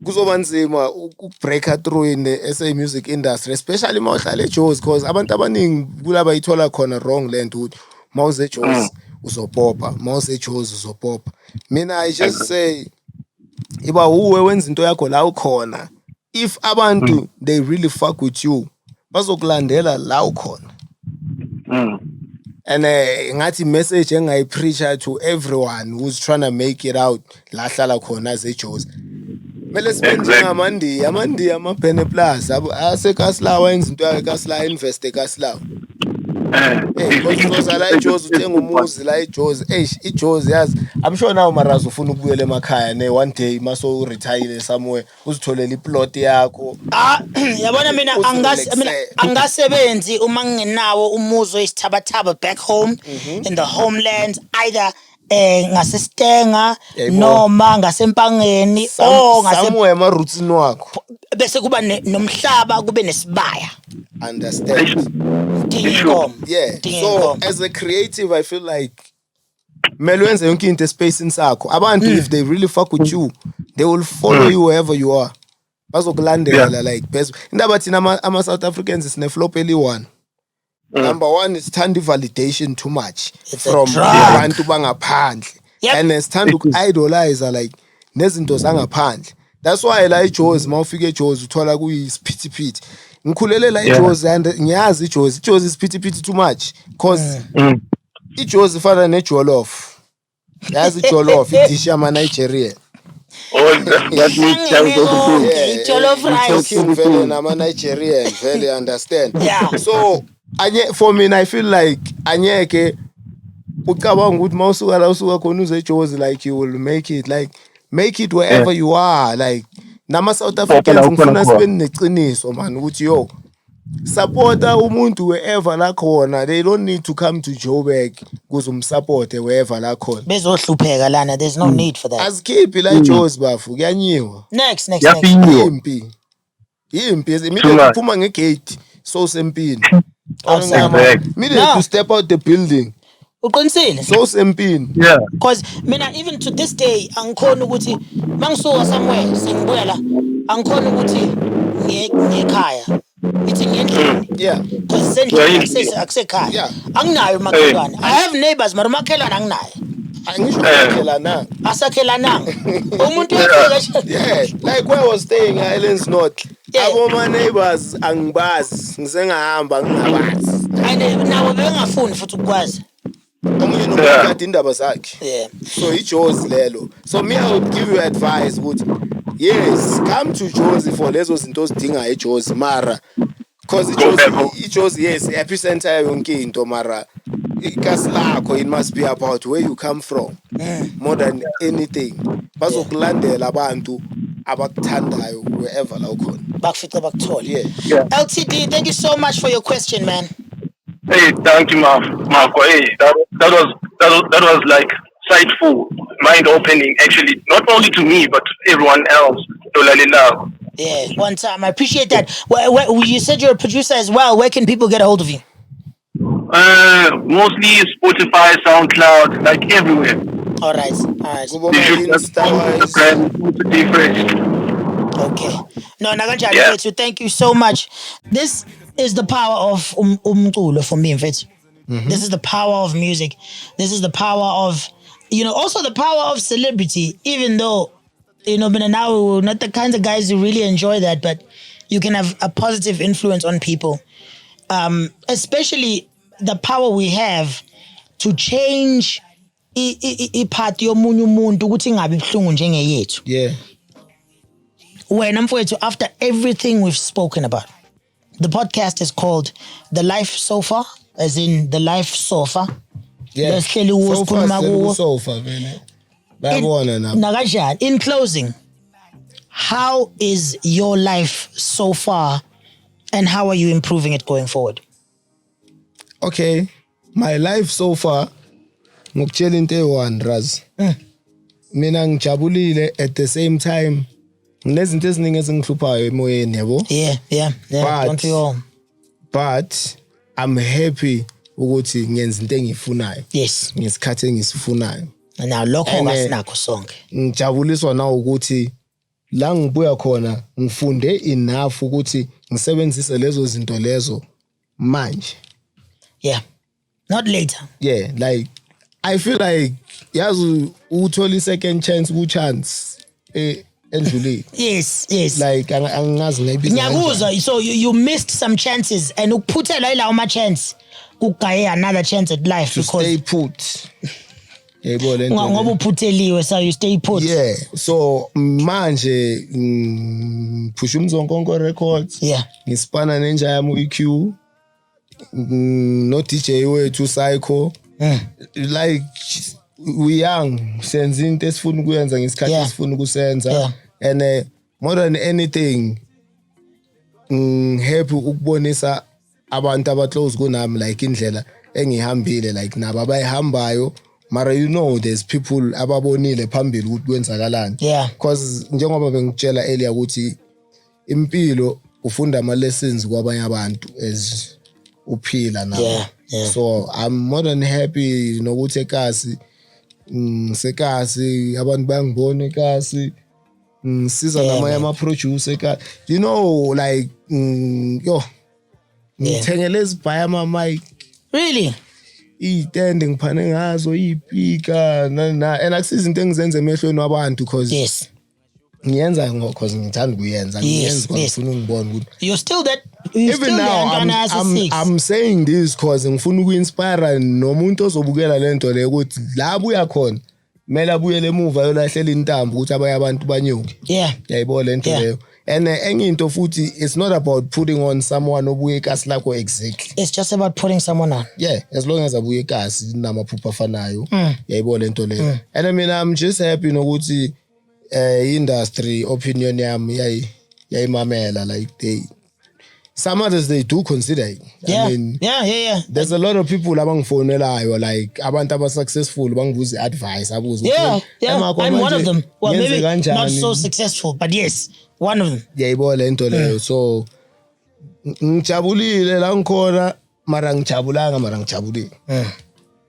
Speaker 3: kuzoba nzima ukubreaka through in the SA music industry, especially uma uhlala eJozi cause abantu abaningi kulaba yithola khona wrong land ukuthi mawuze eJozi uzopopa, mawuze eJozi uzopopa. Mina I just say iba uwe wenza into yakho la ukhona. If abantu they really fuck with you bazokulandela la ukhona. And ngathi message engayipreacha to everyone who's trying to make it out la hlala khona eJozi. Mele sibenze ngamandiya ama-Bene Plus asekasila wenza into yakhe kasila invest ekasila. Because la eJozi uthenga umuzi la eJozi. iJozi yazi I'm sure now MarazA ufuna ukubuyela emakhaya ne one day maso uretire somewhere uzitholela iplot yakho.
Speaker 1: Yabona mina angasebenzi uma ngingenawo umuzi oyisithabathaba back home in the homeland, either ngaseStenga noma ngaseMpangeni or
Speaker 3: somewhere emarutsini wakho
Speaker 1: bese kuba nomhlaba kube nesibaya.
Speaker 3: Understand? Yeah. So as a creative I feel like mele wenze yonke into espacing sakho. Abantu if they really fuck with you they will follow you wherever you are. Bazokulandela like best. Indaba thina ama-South Africans is ne-flop eli-one. Number one is thanda validation too much from abantu bangaphandle. And sithanda uku-idolize like nezinto zangaphandle. That's why la eJozi mawufika eJozi uthola kuyisiphithiphithi. Ngikhulele la eJozi and ngiyazi iJozi isiphithiphithi too much cause iJozi ifana nejollof. Yazi ijollof idish yama-Nigeria.
Speaker 4: That means
Speaker 1: jollof rice.
Speaker 3: Vele nama-Nigerian vele understand.
Speaker 1: Yeah.
Speaker 3: So for me I feel like anyeke ucabanga ukuthi mawusuka la usuka khona uze eJozi like you will make it wherever you are. Like nama-South Africans ngifuna sibe neqiniso man ukuthi yo supporta umuntu wherever la khona. They don't need to come to Joburg kuze umsupporte wherever la khona.
Speaker 1: Bezohlupheka lana, there's no need for that.
Speaker 3: Asikhiphi la eJozi bafu kuyanyiwa.
Speaker 1: Next.
Speaker 3: Yimpi mina uphuma ngegate so sempini. Immediately to step out the building.
Speaker 1: Uqinisile?
Speaker 3: So sempini.
Speaker 4: Yeah.
Speaker 1: Because mina even to this day angikhona ukuthi mangisuka somewhere sengibuyela angikhona ukuthi ngiyekhaya. Ithi ngendlini.
Speaker 3: Yeah.
Speaker 1: Because sendlini akusekhaya. Anginayo makhelwane. I have neighbors but makhelwane anginayo.
Speaker 3: Angisho makhelana.
Speaker 1: Asakhelananga. Umuntu uyafika.
Speaker 3: Yeah. Like where I was staying at Islands North. Abo my neighbors angibazi ngisengahamba ngingabazi.
Speaker 1: And nawe bengafuni futhi ukwazi.
Speaker 3: Omunye nomkhathi indaba zakhe.
Speaker 1: Yeah.
Speaker 3: So iJozi lelo. So me I would give you advice ukuthi yes, come to Jozi for lezo zinto ozidinga eJozi mara because iJozi yes epicenter yonke into mara ikasi lakho it must be about where you come from more than anything. Bazokulandela abantu abakuthandayo wherever la ukhona.
Speaker 1: Bakufica bakuthole.
Speaker 4: Yeah.
Speaker 1: LTD, thank you so much for your question, man.
Speaker 4: Hey, thank you, Makwa. Hey, that was like insightful, mind-opening. Actually, not only to me but to everyone else.
Speaker 1: Yeah, one time. I appreciate that. You said you're a producer as well. Where can people get a hold of you?
Speaker 4: Mostly Spotify, SoundCloud, like everywhere.
Speaker 1: All right. Okay. No, Naganjani, thank you so much. This is the power of umculo for me, in fact. This is the power of music. This is the power of, also the power of celebrity, even though, but now we're not the kinds of guys who really enjoy that, but you can have a positive influence on people. Especially the power we have to change ipart yomunye umuntu ukuthi ingabi ibhlungu njengeyethu.
Speaker 3: Yeah.
Speaker 1: When after everything we've spoken about, the podcast is called The Life SoFa, as in the life sofa.
Speaker 3: Yeah. Sofa, man.
Speaker 1: In closing, how is your life so far, and how are you improving it going forward?
Speaker 3: Okay, my life so far, ngokutshela into eyi-one Raz. Mina ngijabulile at the same time. Nginezinto eziningi ezingihluphayo emoyeni yabo.
Speaker 1: Yeah. Don't we all?
Speaker 3: But I'm happy ukuthi ngenza into engiyifunayo.
Speaker 1: Yes.
Speaker 3: Ngesikhathi engisifunayo.
Speaker 1: Now lokho kasinakho sonke.
Speaker 3: Ngijabuliswa na ukuthi la ngibuya khona ngifunde enough ukuthi ngisebenzise lezo zinto lezo manje.
Speaker 1: Yeah. Not later.
Speaker 3: Yeah, like I feel like yazi uthola second chance ku-chance endlulile.
Speaker 1: Yes.
Speaker 3: Like angazi ngayibiza.
Speaker 1: Ngiyakuzwa, so you missed some chances and ukuphuthela ilawo ama-chance kugaye another chance at life
Speaker 3: to
Speaker 1: because
Speaker 3: stay put. Yebo lento.
Speaker 1: Ngoba uphutheliwe so you stay put.
Speaker 3: Yeah. So manje push umzonkonko records.
Speaker 1: Yeah.
Speaker 3: Ngispana nenja yami u-EQ. No DJ wethu Psycho. Like we young senza into esifuna ukuyenza ngesikhathi esifuna ukusenza and more than anything happy ukubonisa abantu abaclose kunami like indlela engihambile like nabo abayihambayo mara there's people ababonile phambili ukuthi kwenzakalani because njengoba bengitshela earlier ukuthi impilo ufunda ama lessons kwabanye abantu as uphila nawo. So I'm more than happy nokuthi ekasi sekasi abantu bayangibona ekasi siza namanye ama producer ekasi like ngithengele izibhaya ama mic
Speaker 1: really
Speaker 3: iy'tende ngiphane ngazo iy'pika and akusiza into engizenza emehlweni wabantu because ngiyenza because ngithanda ukuyenza ngiyenza because ngifuna ungibona ukuthi
Speaker 1: you're still that
Speaker 3: even now I'm saying this because ngifuna uku-inspire nomuntu ozobukela lento le ukuthi la abuya khona kumele abuyele emuva yolahlela intambo ukuthi abanye abantu banyuke. Yayibona lento leyo. And enye into futhi it's not about putting on someone obuye ekasi lakho exactly.
Speaker 1: It's just about putting someone on.
Speaker 3: Yeah, as long as abuye ekasi namaphupha afanayo. Yayibona lento leyo. And I mean I'm just happy nokuthi industry opinion yami yayimamela like some others they do consider it.
Speaker 1: Yeah.
Speaker 3: I mean,
Speaker 1: yeah.
Speaker 3: There's a lot of people abangifonelayo like abantu aba successful bangibuza advice abuza.
Speaker 1: Yeah. I'm one of them. Well, maybe not so successful, but yes, one of them.
Speaker 3: Yayibona lento leyo. So ngijabulile la ngikhona mara ngijabulanga mara ngijabulile.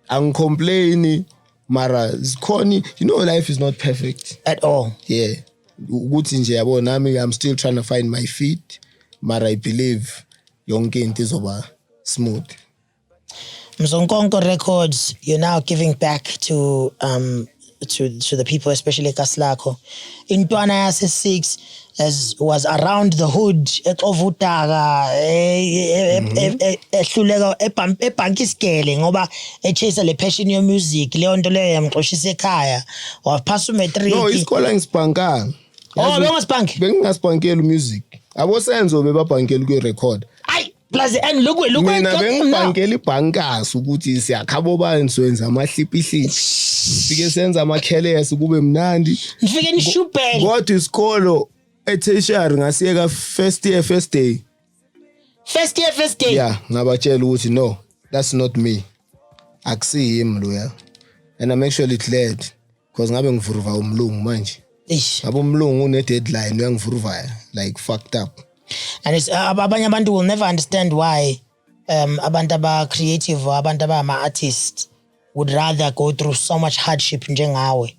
Speaker 3: Angicomplain mara zikhona life is not perfect
Speaker 1: at all.
Speaker 3: Yeah. Ukuthi nje yabo nami I'm still trying to find my feet. But I believe yonke into izoba smooth.
Speaker 1: Mzonkonko Records, you're now giving back to the people, especially Kaslako. In Twana 6 as was around the hood at Ovutaga, ehluleka ebhankiskele ngoba echase le passion your music leyo nto leyo yamxoshisa ekhaya waphasa umetric.
Speaker 3: No, isikole ngisibhankanga.
Speaker 1: Oh, bengasibhanki.
Speaker 3: Bengasibhankela music. Abosenzo bebabhankela ku-record.
Speaker 1: Plus, and look where
Speaker 3: mina
Speaker 1: it got him now.
Speaker 3: bengibhankela ibhankazi ukuthi siyakhabo bani siwenza amahliphi fike senza amakhelesi kube mnandi
Speaker 1: Nifike nishubhele
Speaker 3: kodwa isikolo etertiary ngasiyeka first year first day yeah ngabatshela ukuthi no that's not me akusi him loya and I'm actually glad because ngabe ngivuruva umlungu manje ngabo umlungu une deadline uyangivuruvaya like fucked up.
Speaker 1: And it's abanye abantu will never understand why abantu aba creative or abantu aba ama artists would rather go through so much hardship njengawe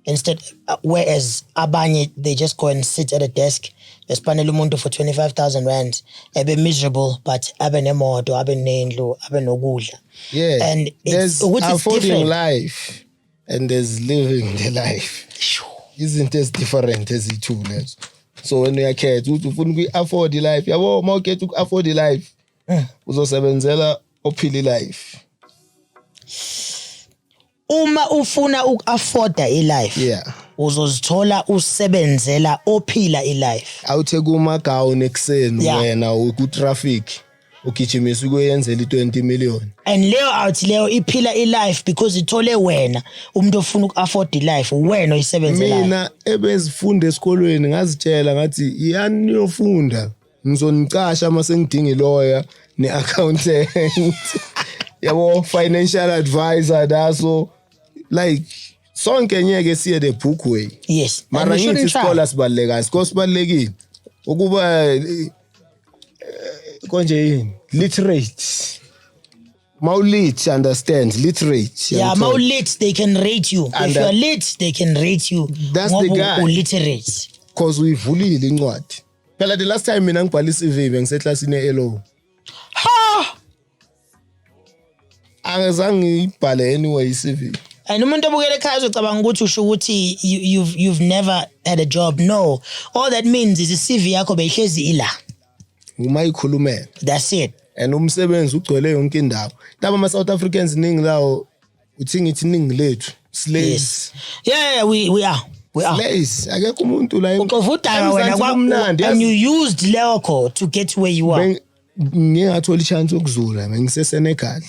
Speaker 1: instead whereas abanye they just go and sit at a desk bespanela umuntu for 25,000 rand ebe miserable but abe nemoto abe nendlu abe nokudla.
Speaker 3: Yeah,
Speaker 1: and
Speaker 3: there's affording life and there's living the life. Isn't as different as the two lezo. So when you are kids ufuna uku-afford life yabo mawukhetha uku-afford life uzosebenzela ophila life.
Speaker 1: Uma ufuna uku-afforda i-life
Speaker 3: yeah
Speaker 1: uzozithola usebenzela ophila i-life.
Speaker 3: awuthe kuma-gown ekuseni wena uku-traffic ugijimisa ukuyenzela i-20 million
Speaker 1: and leyo iphila i-life because ithole wena umuntu ofuna uku-afford i-life wena oyisebenzelayo.
Speaker 3: Mina ebezifunda esikolweni ngazitshela ngathi iyani niyofunda ngizonicasha uma sengidinga i-lawyer ne-accountant yabo financial advisor daso like sonke ngeke siye the book way.
Speaker 1: Yes,
Speaker 3: mara ngithi isikole sibalulekayo isikole sibalulekile ukuba konje yini literate Maulit understands literate.
Speaker 1: Yeah, Maulit they can rate you. And if you're lit, they can rate you.
Speaker 3: That's the guy.
Speaker 1: Literate.
Speaker 3: Cause we vulile incwadi. Phela the last time mina ngibhala i-CV bengiseklassini e-LO.
Speaker 1: Ha!
Speaker 3: Angizange ngibhale anyway i-CV.
Speaker 1: And umuntu obukele ekhaya uzocabanga ukuthi usho ukuthi you've never had a job. No. All that means is i-CV yakho beyihlezi ila.
Speaker 3: Uma ikhulumela.
Speaker 1: That's it.
Speaker 3: And umsebenzi ugcwele yonke indawo. Laba ama South Africans ningi lawo uthi ngithi ningi lethu slaves.
Speaker 1: Yes. Yeah, we are.
Speaker 3: Slaves. Akekho umuntu la
Speaker 1: ukuvudaka wena kwamnandi and you used Leoko to get where you are.
Speaker 3: Ngingathola ichance ukuzula ngiseSenegal.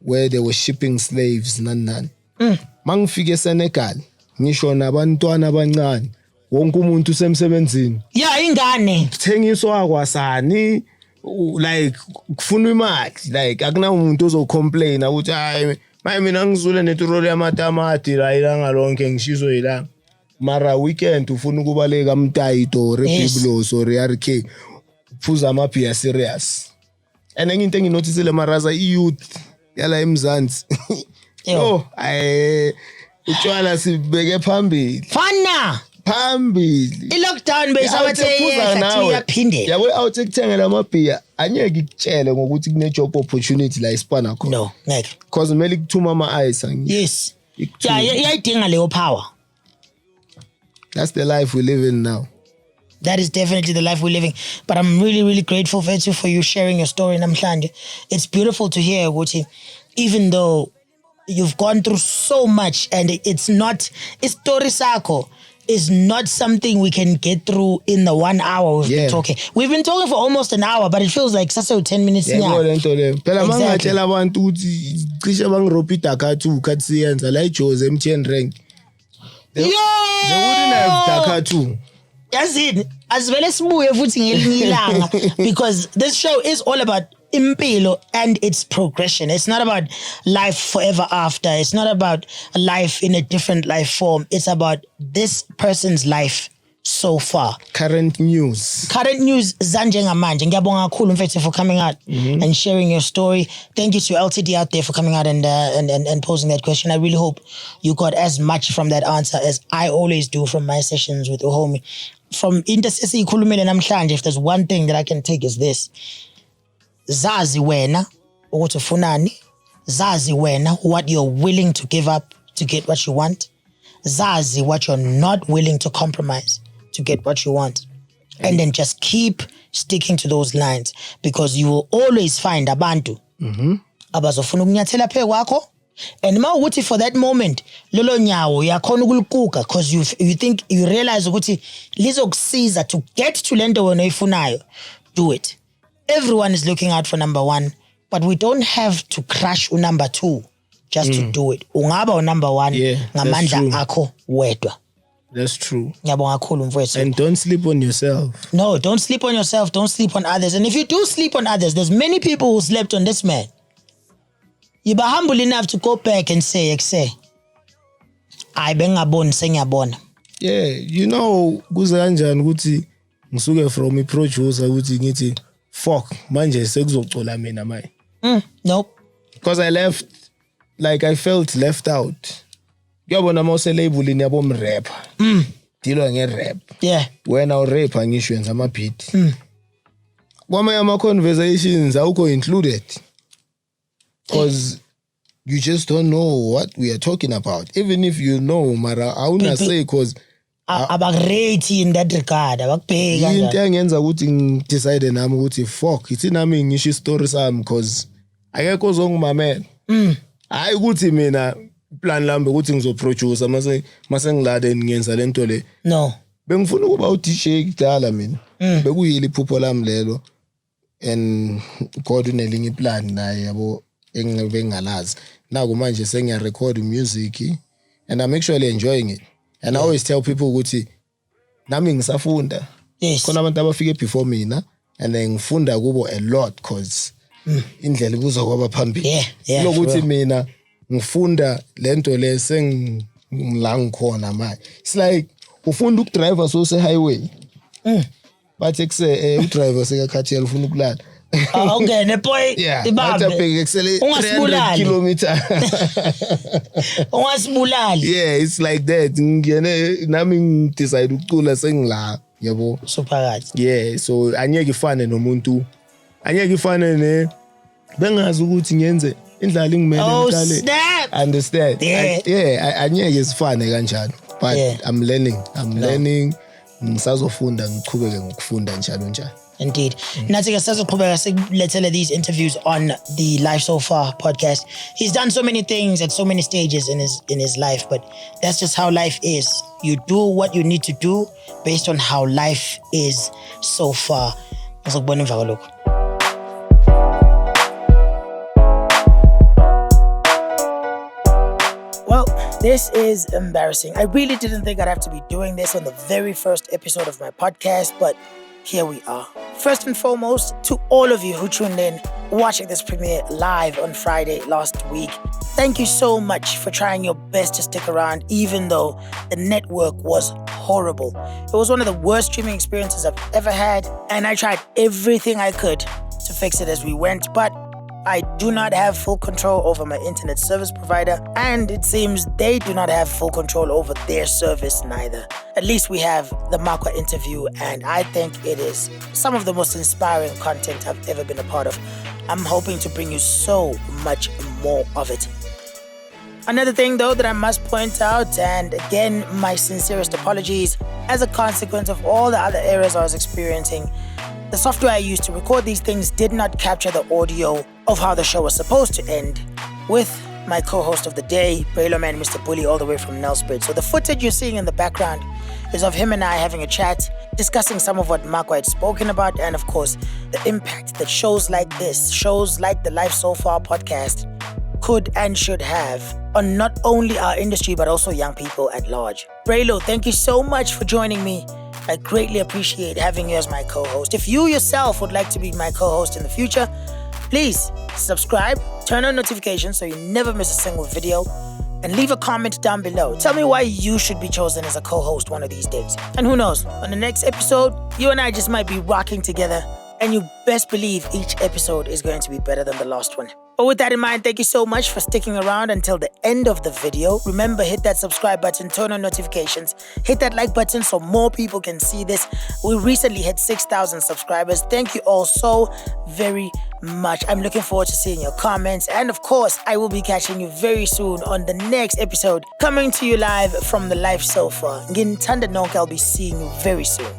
Speaker 3: Where they were shipping slaves nani. Mangifike eSenegal ngisho nabantwana abancane wonke umuntu usemsebenzini.
Speaker 1: Yeah, ingane.
Speaker 3: Thengiswa kwasani like kufuna imali like akuna umuntu ozocomplain ukuthi hayi mina ngizule netroli yamatamati la ilanga lonke ngishizo ilanga mara weekend ufuna ukubaleka amtayito rebiblo so RK phuza amaphiya serious. And enye into enginotisile MarazA youth yala eMzansi utshwala sibeke phambili
Speaker 1: fana
Speaker 3: phambili
Speaker 1: i-lockdown beyisabatheyaphinde
Speaker 3: yabo awuthi kuthengela amabhiya anyeke ikutshele ngokuthi kune job opportunity la isipana khona
Speaker 1: no ngeke
Speaker 3: because kumele kuthuma ama-eyes
Speaker 1: yes iyayidinga leyo power.
Speaker 3: That's the life we live in now.
Speaker 1: That is definitely the life we're living. But I'm really, really grateful for you sharing your story namhlanje. It's beautiful to hear ukuthi even though you've gone through so much and it's story sakho is not something we can get through in the 1 hour we've been talking. We've been talking for almost an hour, but it feels like sase 10 minutes now.
Speaker 3: Phela mangatshela abantu ukuthi cishe bangirophi Dakar2 kathi siyenza la iJose MTN rank. They wouldn't have Dakar2.
Speaker 1: Yazini asivele sibuye futhi ngelinye ilanga because this show is all about impilo and its progression. It's not about life forever after. It's not about life in a different life form. It's about this person's life so far.
Speaker 3: Current news
Speaker 1: zanjengamanje. Ngiyabonga kakhulu mfethu for coming out and sharing your story. Thank you to LTD out there for coming out and posing that question. I really hope you got as much from that answer as I always do from my sessions with Uhomie. From Intercessor ikhulumile namhlanje, if there's one thing that I can take is this. Zazi wena ukuthi ufunani, zazi wena what you're willing to give up to get what you want, zazi what you're not willing to compromise to get what you want, and then just keep sticking to those lines because you will always find abantu abazofuna ukunyathela phe kwakho. And mawukuthi for that moment lolo nyawo yakhona ukulukuka because you realize ukuthi lizokusiza to get to lento wena oyifunayo, do it. everyone is looking out for number one, but we don't have to crush number two just to do it. Ungaba number one, ngamandla akho wedwa.
Speaker 3: That's true.
Speaker 1: And
Speaker 3: don't sleep on yourself.
Speaker 1: No, don't sleep on yourself. Don't sleep on others. And if you do sleep on others, there's many people who slept on this man. You be humble enough to go back and say, I bengabon sengiyabona.
Speaker 3: Yeah, you know, kuze kanjani ukuthi ngisuke from a producer ukuthi ngithi fuck manje sekuzocola mina manje.
Speaker 1: Nope.
Speaker 3: Because I left, like I felt left out. Ngiyabona mawuse label ni yabo rapper. Dilwa nge-rap.
Speaker 1: Yeah.
Speaker 3: Wena u-rapper ngisho yenza ama-beat. Kwamanye ama-conversations awukho included. Because you just don't know what we are talking about. Even if you know, mara awuna say because
Speaker 1: abakurate in that regard, abakubheka.
Speaker 3: Into engenza ukuthi ngidecide nami ukuthi fuck, ithi nami ngisho i-story sami because akekho ozongimamela. Hayi ukuthi mina plan lami ukuthi ngizoproduce mase ngilade ngiyenza lento le.
Speaker 1: No.
Speaker 3: Bengifuna ukuba u-DJ kudala mina. Bekuyile iphupho lami lelo. And God unelinye plan naye yabo engingalazi. Naku manje sengiya record music and I'm actually enjoying it. And I always tell people ukuthi nami ngisafunda.
Speaker 1: Yes.
Speaker 3: Khona abantu abafike before mina and ngifunda kubo a lot because indlela ibuzwa kwaba phambili.
Speaker 1: Yeah.
Speaker 3: Lokuthi mina ngifunda lento le sengila ngikhona manje. It's like ufunda ukudrive so se highway. Bathi kuse udriver sekakhathela ufuna ukulala.
Speaker 1: Okay, ne boy
Speaker 3: ibambe. Ungasibulali 300 kilometers.
Speaker 1: Ungasibulali.
Speaker 3: Yeah, it's like that. Ngiyene nami ngidecide ukucula sengila, yabo.
Speaker 1: Superkazi.
Speaker 3: Yeah, so anyeke ifane nomuntu. Anyeke ifane ne bengazi ukuthi ngiyenze indlala ingimele ngicale. Understand? Anyeke isifane kanjalo. But I'm learning. Ngisazofunda ngiqhubeke ngokufunda njalo.
Speaker 1: Indeed. Nathi-ke sizoqhubeka sikulethele these interviews on the Life So Far podcast. He's done so many things at so many stages in his life, but that's just how life is. You do what you need to do based on how life is so far. Ngizokubona emva kwalokho. Well, this is embarrassing. I really didn't think I'd have to be doing this on the very first episode of my podcast, but here we are. First and foremost, to all of you who tuned in, watching this premiere live on Friday last week, thank you so much for trying your best to stick around, even though the network was horrible. It was one of the worst streaming experiences I've ever had, and I tried everything I could to fix it as we went, but I do not have full control over my internet service provider, and it seems they do not have full control over their service neither. At least we have the Makwa interview, and I think it is some of the most inspiring content I've ever been a part of. I'm hoping to bring you so much more of it. Another thing though that I must point out, and again my sincerest apologies, as a consequence of all the other errors I was experiencing, the software I used to record these things did not capture the audio of how the show was supposed to end, with my co-host of the day, Braillo man Mr. Bully, all the way from Nelspruit. So the footage you're seeing in the background is of him and I having a chat, discussing some of what Makwa had spoken about, and of course, the impact that shows like this, shows like the Life So Far podcast, could and should have on not only our industry, but also young people at large. Braillo, thank you so much for joining me. I greatly appreciate having you as my co-host. If you yourself would like to be my co-host in the future, please subscribe, turn on notifications so you never miss a single video, and leave a comment down below. Tell me why you should be chosen as a co-host one of these days. And who knows, on the next episode, you and I just might be rocking together, and you best believe each episode is going to be better than the last one. But with that in mind, thank you so much for sticking around until the end of the video. Remember, hit that subscribe button, turn on notifications, hit that like button so more people can see this. We recently hit 6,000 subscribers. Thank you all so very much. I'm looking forward to seeing your comments. And of course, I will be catching you very soon on the next episode, coming to you live from the Life So Far. Ngintanda nonke, I'll be seeing you very soon.